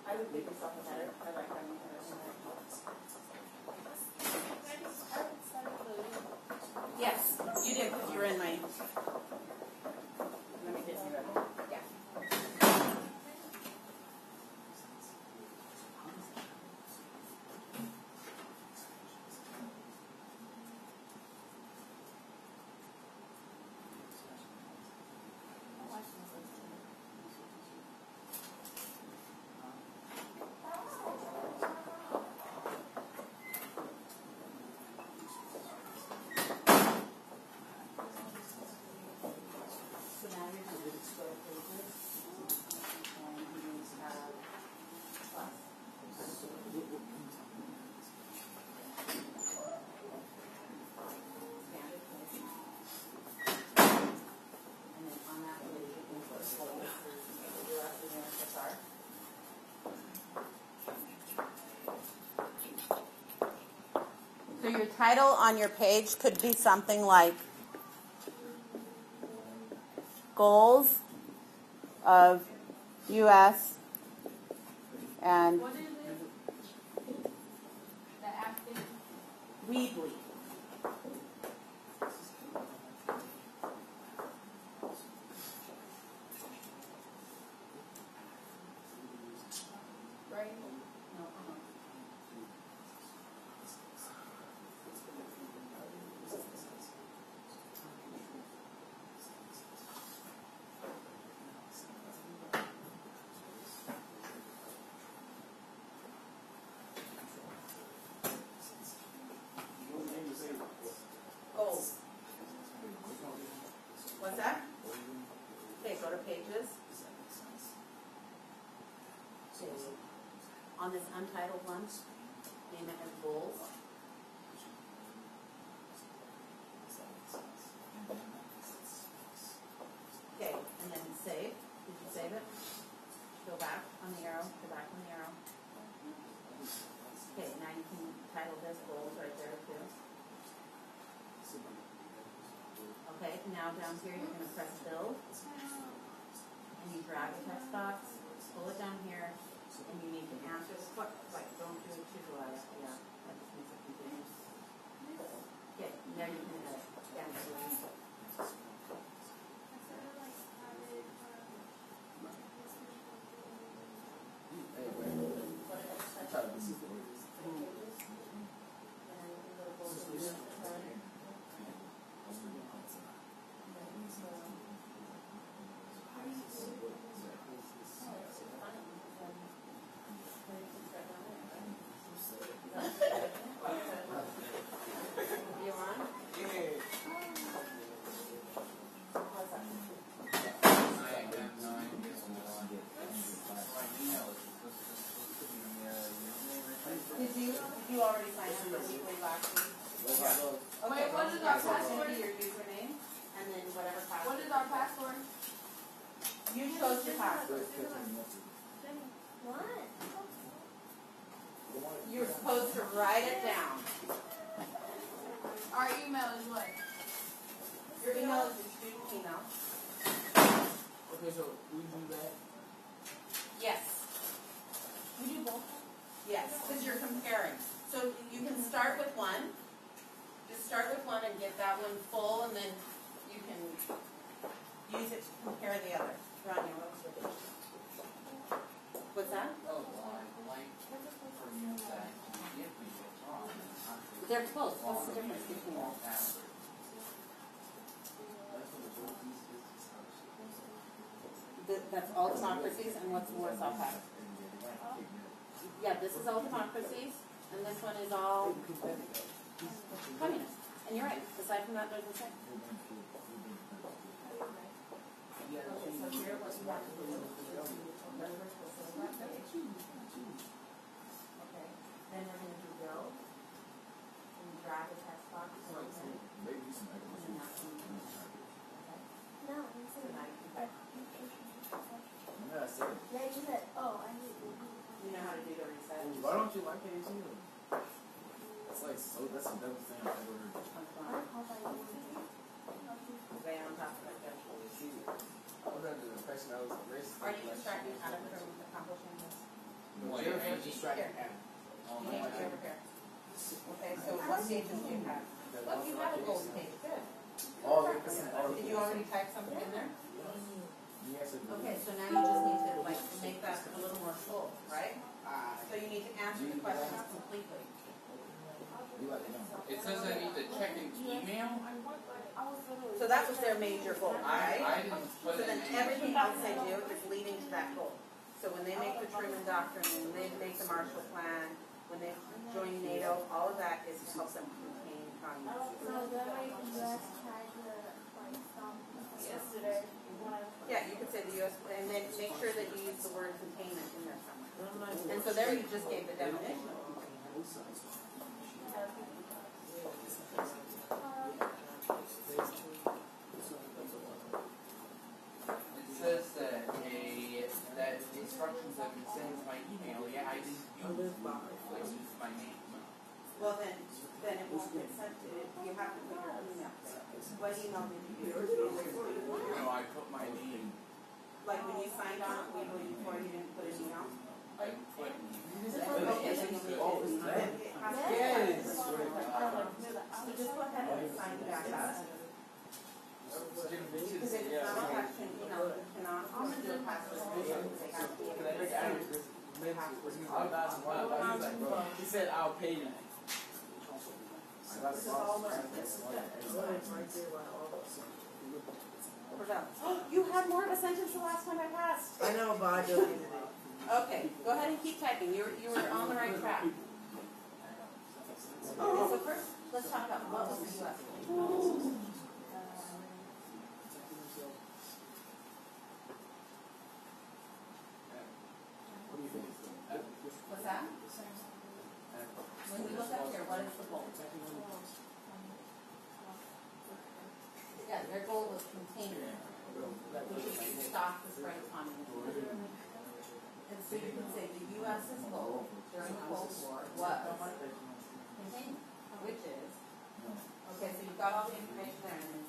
I would give yourself a header. I like having a header. Yes, you did because you were in my. Let me get you ready. Yeah. So your title on your page could be something like Goals of U.S. and What is it? The acting. Weebly. Right? No, Goals. What's that? Okay, go to pages. Okay. On this untitled one, name it as goals. Okay, and then save. Did you save it? Go back on the arrow, go back on the arrow. Okay, now you can title this goals right there too. Okay, now down here you're going to press build. And you drag a text box, pull it down here, and you need to answer the question. Like, don't do it too loud. Yeah, that just makes it confusing. Okay, now you can edit. Did you already sign up for Weebly last week? Wait, what is our So it's going to password? be your username, and then whatever password. What is our password? You chose your password. What? You're supposed to write it down. Our email is what? Your email is your student email. Okay, so we do that. Yes. We do both. Yes, because you're comparing. So you can start with one. Just start with one and get that one full, and then you can use it to compare the other. Ronnie, what was it? What's that? Oh, well, I'd like for you to give me what's wrong. They're close. What's the difference between them? That's all democracies, and what's Warsaw Pact? Yeah, this is all democracies, and this one is all communist. And you're right. Aside from that, they're the same. Okay, so here, what you have to do is okay. Then we're going to do build. And you drag a text box. And then that's when you can okay. No, So you said now you can type. yeah, you said, oh, I need to. You know how to do the reset. Why don't you like it? It's like so. That's the dumbest thing I've ever heard. Way on top of it. I was under the impression I was racist. Are you distracting Adam from accomplishing this? You're distracted. Okay, over here. Okay, so what pages do you have? Look, you have a gold page. Good. Did you already type something in there? Okay, so now you just need to like make that a little more full, right? So you need to answer the questions completely. It says I need to check an email. So that was their major goal, right? I didn't put So it then in. everything else they do is leading to that goal. So when they make the Truman Doctrine, when they make the Marshall Plan, when they join NATO, all of that is to help them contain communism. So that way the U.S. tried to like stop yesterday. Yeah, you could say the U.S. and then make sure that you use the word containment in there somewhere. And so there you just gave the definition of containment. It says that that the instructions have been sent to my email. Yeah, I didn't use my name. Well, then it won't get sent to, you have to put your email there. What email did you use? No, I put my name. Like when you signed on legally before, you didn't put an email? I put. Okay, then you'll need to. It has to be- Yes. So just go ahead and sign back up. Because if it's not a question, you know, you cannot do a password because they have to be able to send. He said I'll pay you. This is all learned. This is good. We're done. You had more of a sentence the last time I passed. I know, but I deleted it. Okay, go ahead and keep typing. You were on the right track. Okay, so first, let's talk about what was the U.S. What's that? When we look up here, what is the goal? Yeah, their goal was containment, which is to stop the spread of communism. And so you can say the U.S.'s goal during the Cold War was containment, which is, okay, so you've got all the information there. And then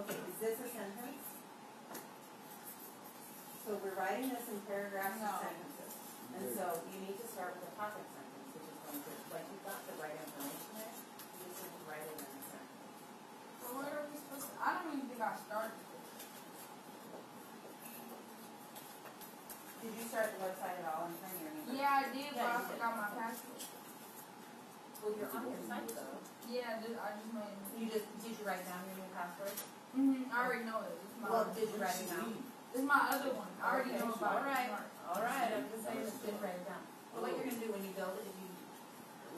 okay, is this a sentence? So we're writing this in paragraphs and sentences. And so you need to start with a topic sentence, which is going to, like you've got the right information there, you just need to write it in a sentence. So where are we supposed to? I don't even think I started. Did you start the website at all in front of your name? Yeah, I did, but Yeah, I you did. forgot my password. Well, you're on your site though. Yeah, I just made it. Did you write down your new password? I already know it. It's my, Well, did you write it down? it's my other one. I already know about All right. it. All right, I'm just saying it's good to write it down. Well, what you're gonna do when you build it, if you,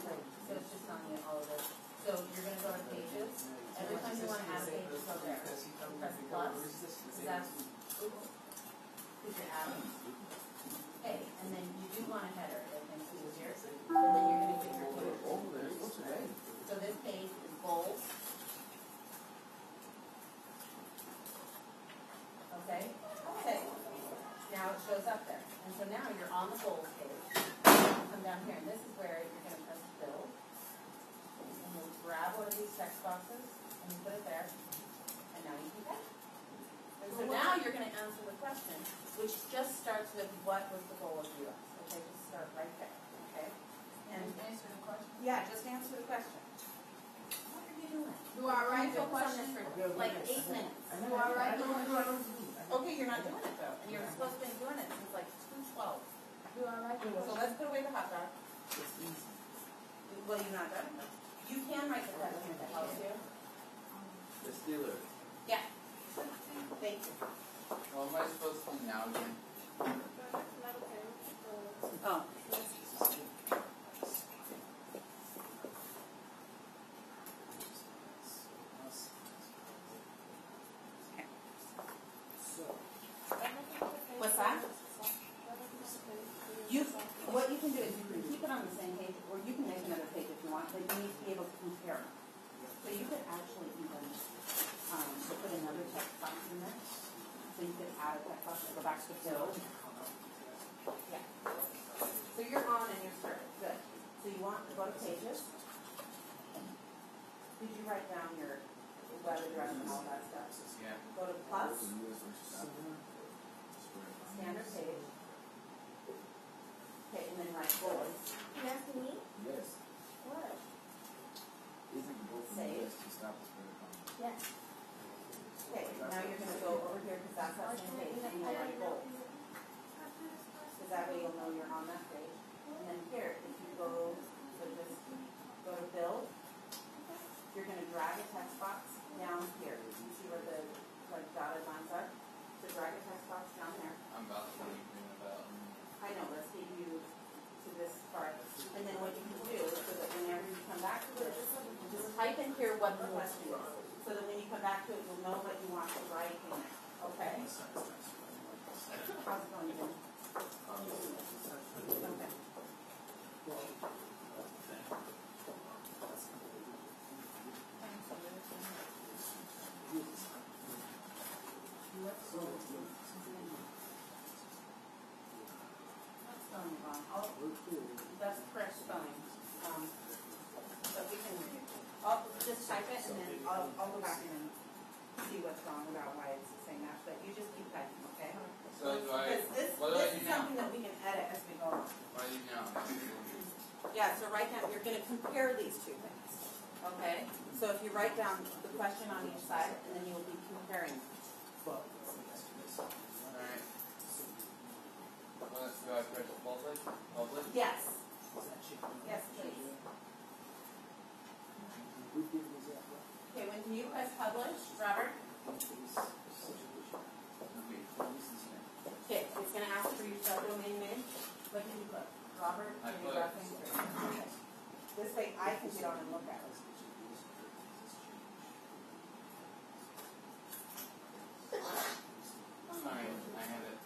like, so it's just telling you all of this. So you're gonna go to pages. Every time you wanna add a page, you go there. Press plus, because that's, because you're adding. Okay, and then you do want a header, like in school here. And then you're gonna give your page. So this page is bold. Okay? Okay. Now it shows up there. And so now you're on the goals page. Come down here, and this is where you're going to press build. And you'll grab one of these text boxes, and you put it there. And now you can type. And so now you're going to answer the question, which just starts with what was the goal of the U.S. Okay, just start right there. Okay? And Answer the question. yeah, just answer the question. What are you doing? Do I write the Focus on this question? for like 8 minutes. Do I write the question? Okay, you're not doing it though. And you're supposed to be doing it since like 2:12. Do I write the So question? let's put away the hot dog. Well, you're not done it though. You can write the question if that helps you. The Steelers. Yeah. Thank you. What am I supposed to do now again? Oh. What's that? What you can do is you can keep it on the same page, or you can make another page if you want, but you need to be able to compare them. So you could actually even put another text box in there. So you could add a text box and go back to build. Yeah. So you're on and you're started. Good. So you want to go to pages. Did you write down your web address and all that stuff? Yeah. Go to plus, standard page. Okay, and then write goals. You asking me? Yes. What? Save. Yes. Okay, now you're going to go over here because that's that same page and you'll write goals. Because that way you'll know you're on that page. And then here, if you go, so just go to build, you're going to drag a text box down here. You see where the like dotted lines are? So drag a text box down there. I'm about to leave about. I know, let's get you to this part. And then what you can do, so that whenever you come back to it, just type in here what the question is. So that when you come back to it, you'll know what you want to write in it. Okay? How's it going, Jim? Okay. That's going wrong. That's type it, and then I'll go back in and see what's wrong about why it's saying that. But you just keep typing, okay? So do I, Because what do I this do is now? something that we can edit as we go along. What do I do now? Yeah, so right now, you're gonna compare these two things, okay? So if you write down the question on each side, and then you'll be comparing them. Alright. Well, do I press public? Public? Yes. Yes, please. Okay, when can you press publish, Robert? Okay, it's gonna ask for your subdomain name. What did you put? Robert? I Or put- your reference? Okay. This way I can get on and look at it. Alright, I have it.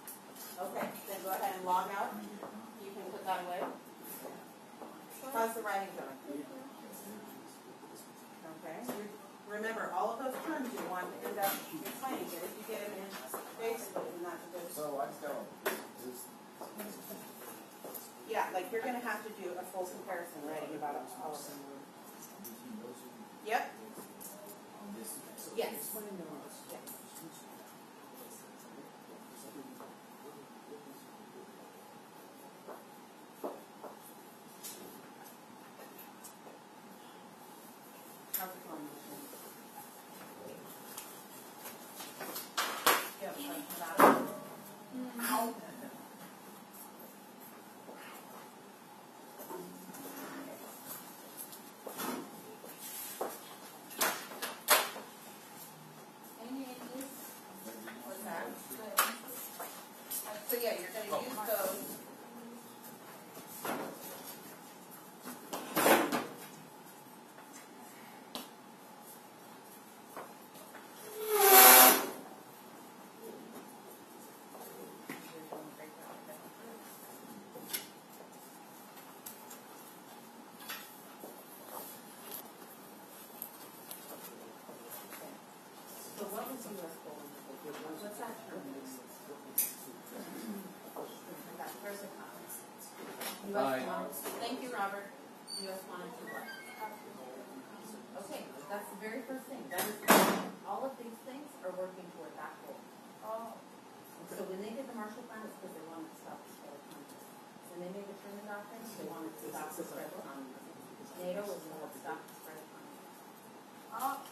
Okay, then go ahead and log out. You can put that away. How's the writing going? Okay. Remember, all of those terms you want to end up explaining it. If you get them in basically, then that's a good. So I tell Yeah, like you're gonna have to do a full comparison writing about all of them. Yep. Yes. Yes. How's it going? You have a question about it? What's that? So yeah, you're gonna use those. So what was U.S. goal? What's that term? I got first a comment. Bye. Thank you, Robert. U.S. wanted to what? Okay, that's the very first thing. That is, all of these things are working toward that goal. Oh. So when they did the Marshall Plan, it's because they wanted to stop the spread of communism. When they made the Truman Doctrine, they wanted to stop the spread of communism. NATO was more to stop the spread of communism. Oh.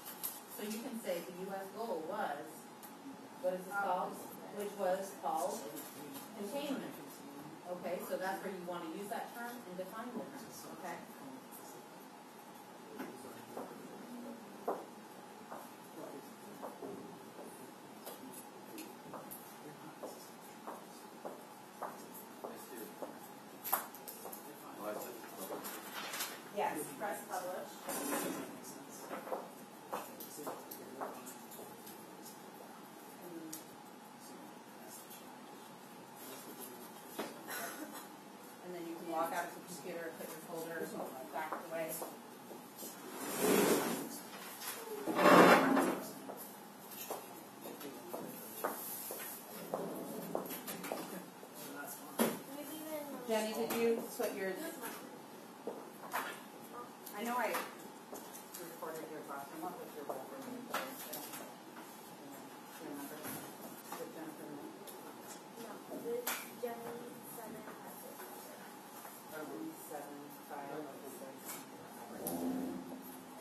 So you can say the U.S. goal was, what is it called? Which was called containment. Okay, so that's where you want to use that term and define the term, okay? Yes, press publish. And then you can log out of the computer, put your folder back away. Jenny, did you put your... I know I recorded your question. What was your reference? Do you remember? Did Jennifer know? No, this Jenny 756. 756.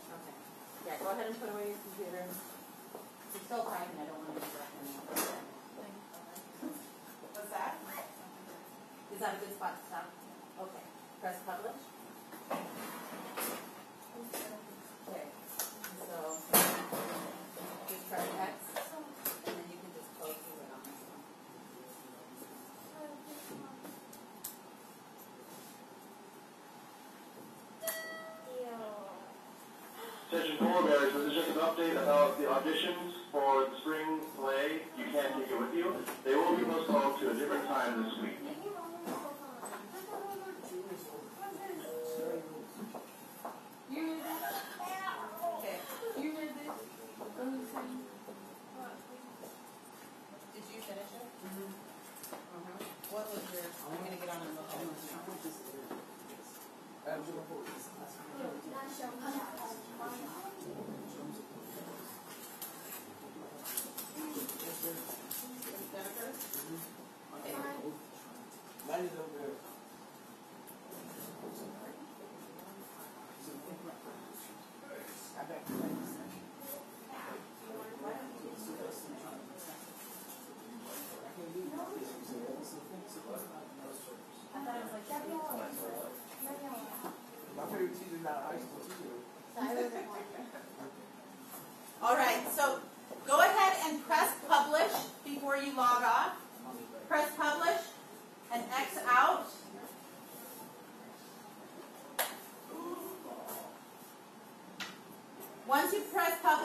Okay. Yeah, go ahead and put away your computer. You're still typing. I don't want to interrupt anyone. What's that? Is that a good spot to stop? Okay. Press publish. Okay. So just press X, and then you can just close the lid on this one. Attention Polar Bears, this is just an update about the auditions for the spring play. You can't take it with you. They will be postponed to a different time this week. Okay. You read this? Did you finish it? What was your... I'm going to get on and look at it. Not sure.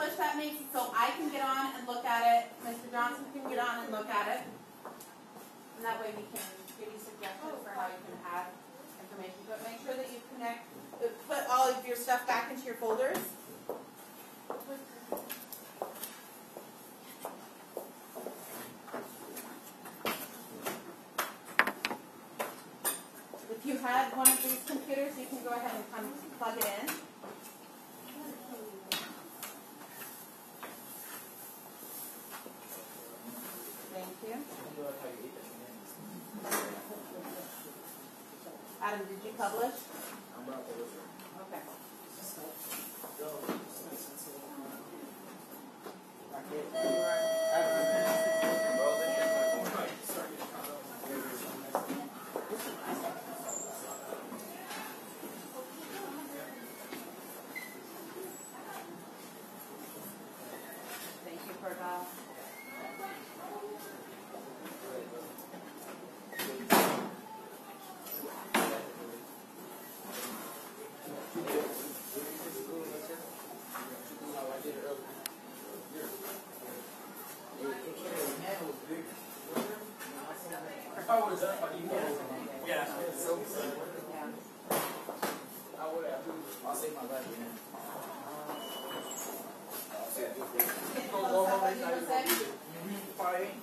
publish, that makes it so I can get on and look at it, Mr. Johnson can get on and look at it. And that way we can give you suggestions for how you can add information. But make sure that you put all of your stuff back into your folders. If you had one of these computers, you can go ahead and plug it in. Thank you. Adam, did you publish? Okay. Thank you, Cordell. Oh, is that funny? Yeah. So, Yeah. I would have. I'll save my life, man. Close up, as you were saying. Fighting.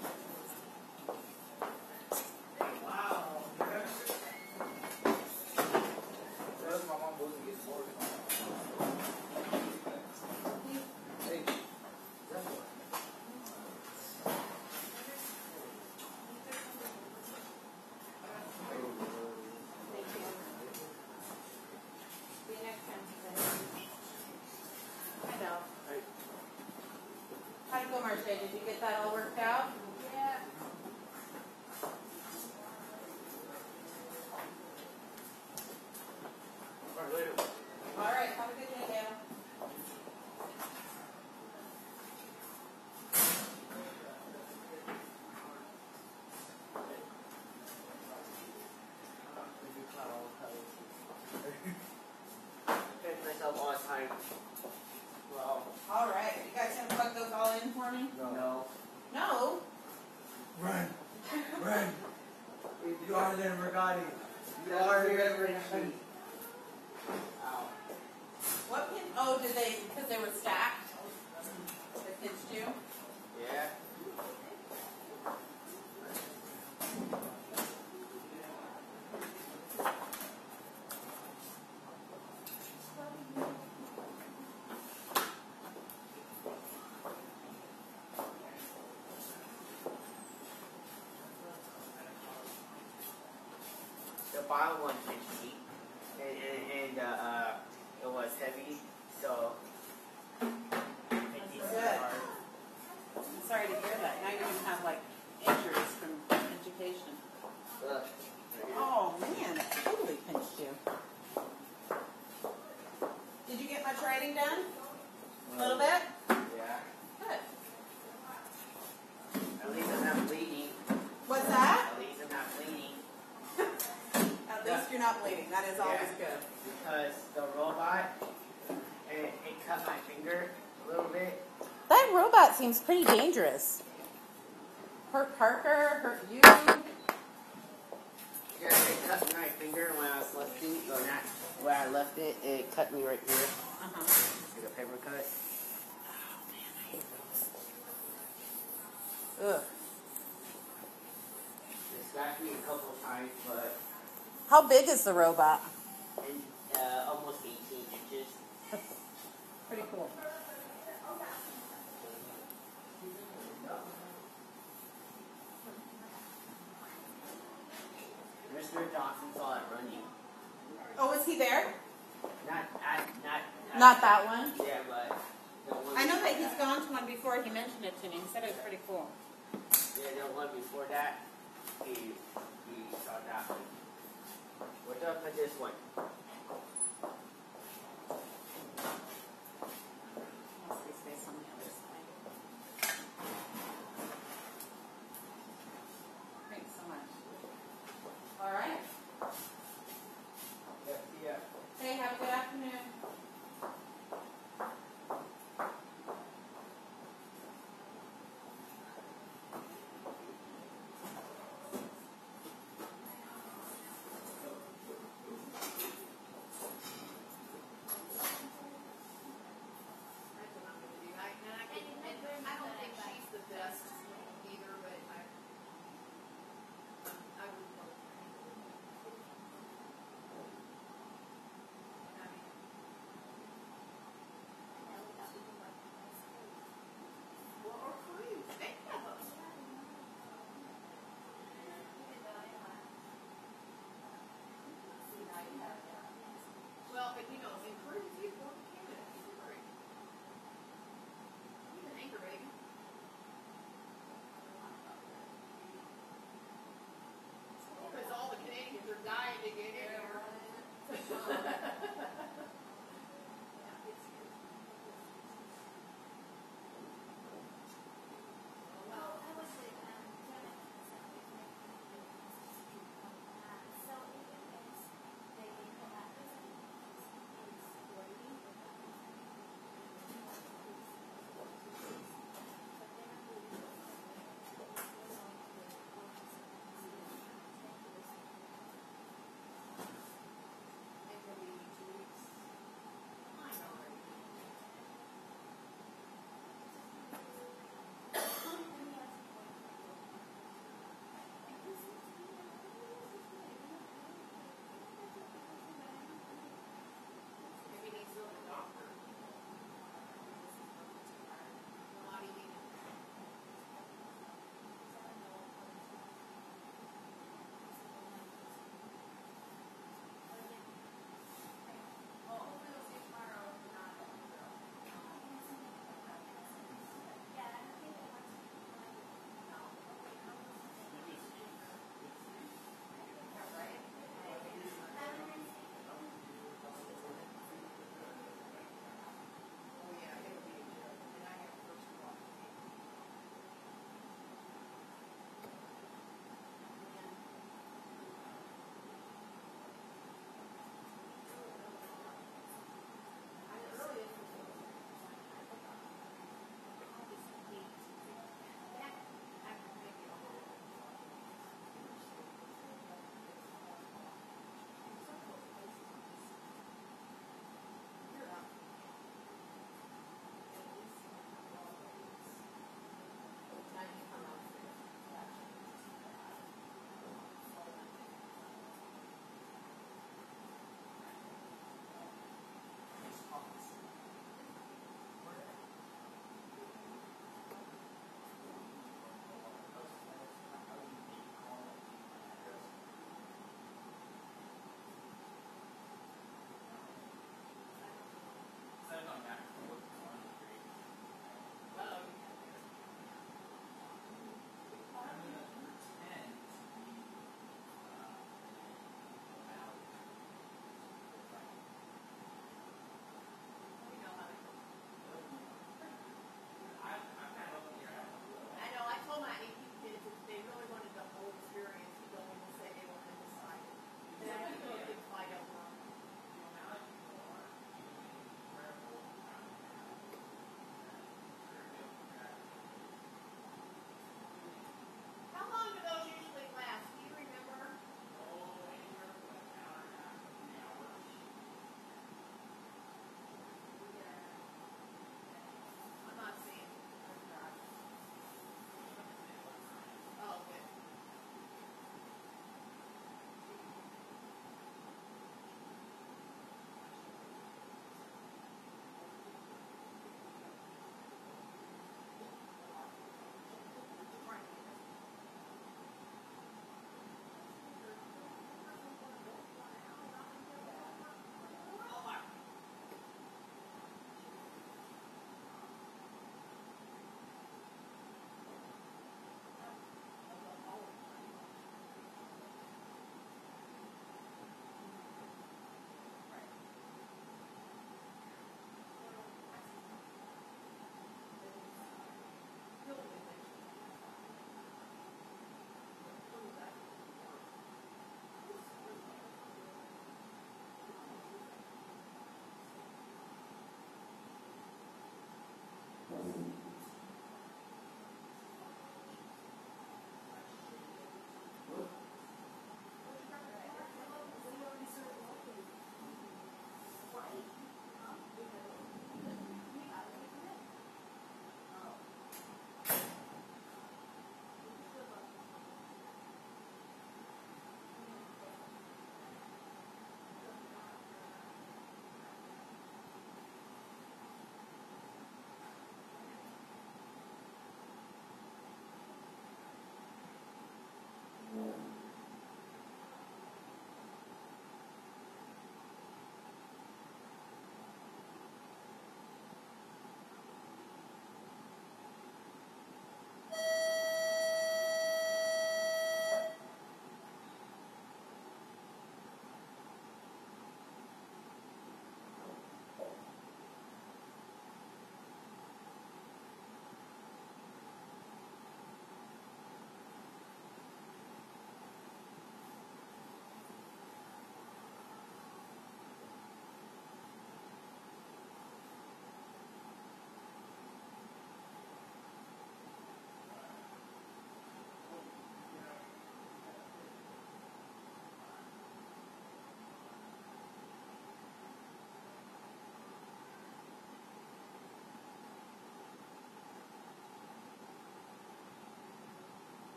My mom wasn't getting bored. Hey. Thank you. See you next time, Suzanne. Hi, Del. How'd it go, Marcia? Did you get that all worked out? Yeah. All right, later. All right, have a good day, Dale. Catch myself all the time. Well, All right, you guys gonna plug those all in for me? no. No? Run! Run! You are the Regati. You are the Regati. Ow. What pin? Oh, did they, because they were stacked? They pinched you? Yeah. The bottom one pinched me, and it was heavy, so it Good. I'm sorry to hear that. Now you're gonna have like injuries from education. Look. Oh man, it totally pinched you. Did you get much writing done? A little bit? Yeah. Good. At least I'm not bleeding. What's that? At least I'm not bleeding. At least you're not bleeding. That is always good. Because the robot, it cut my finger a little bit. That robot seems pretty dangerous. Hurt Parker, hurt you. Yeah, it cut my finger when I was lifting, or not where I left it. It cut me right here. Like a paper cut. Ugh. It scratched me a couple of times, but How big is the robot? in, almost 18 inches. Pretty cool. Mr. Johnson saw it running. Oh, was he there? Not Not that one. Yeah, but the one. I know that he's gone to one before. He mentioned it to me. He said it was pretty cool. Yeah, the one before that, he saw that one. What's up with this one? Let's see space on the other side. Thanks so much. All right. Yeah. Hey, have a good afternoon.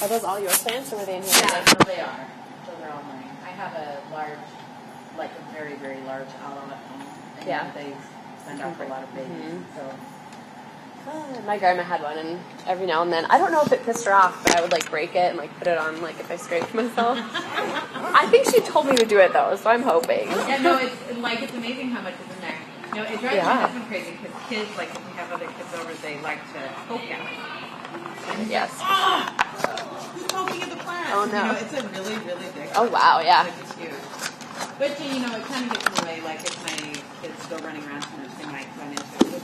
Are those all your plants, or were they in here? Yeah, no, they are. So they're all mine. I have a large, like a very, very large aloe at home. And Yeah. they send off a lot of babies. So. My grandma had one, and every now and then, I don't know if it pissed her off, but I would like break it and like put it on like if I scraped myself. I think she told me to do it though, so I'm hoping. Yeah, no, it's amazing how much is in there. No, it drives my husband crazy because kids, like if we have other kids over, they like to poke at it. Yes. Who's poking at the plant? Oh no. You know, it's a really, really big one. Oh wow, yeah. Like it's huge. But you know, it kind of gets in the way. Like if my kids go running around too much, they might run into it.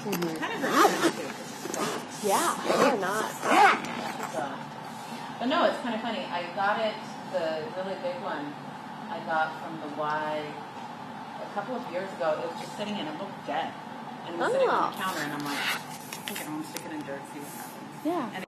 Kind of hurts them too. Yeah, or not. So, but no, it's kind of funny. I got it, the really big one, I got from the Y a couple of years ago. It was just sitting in, it looked dead. And it was sitting on the counter, and I'm like, I think I'm going to stick it in dirt, see what happens. Yeah. And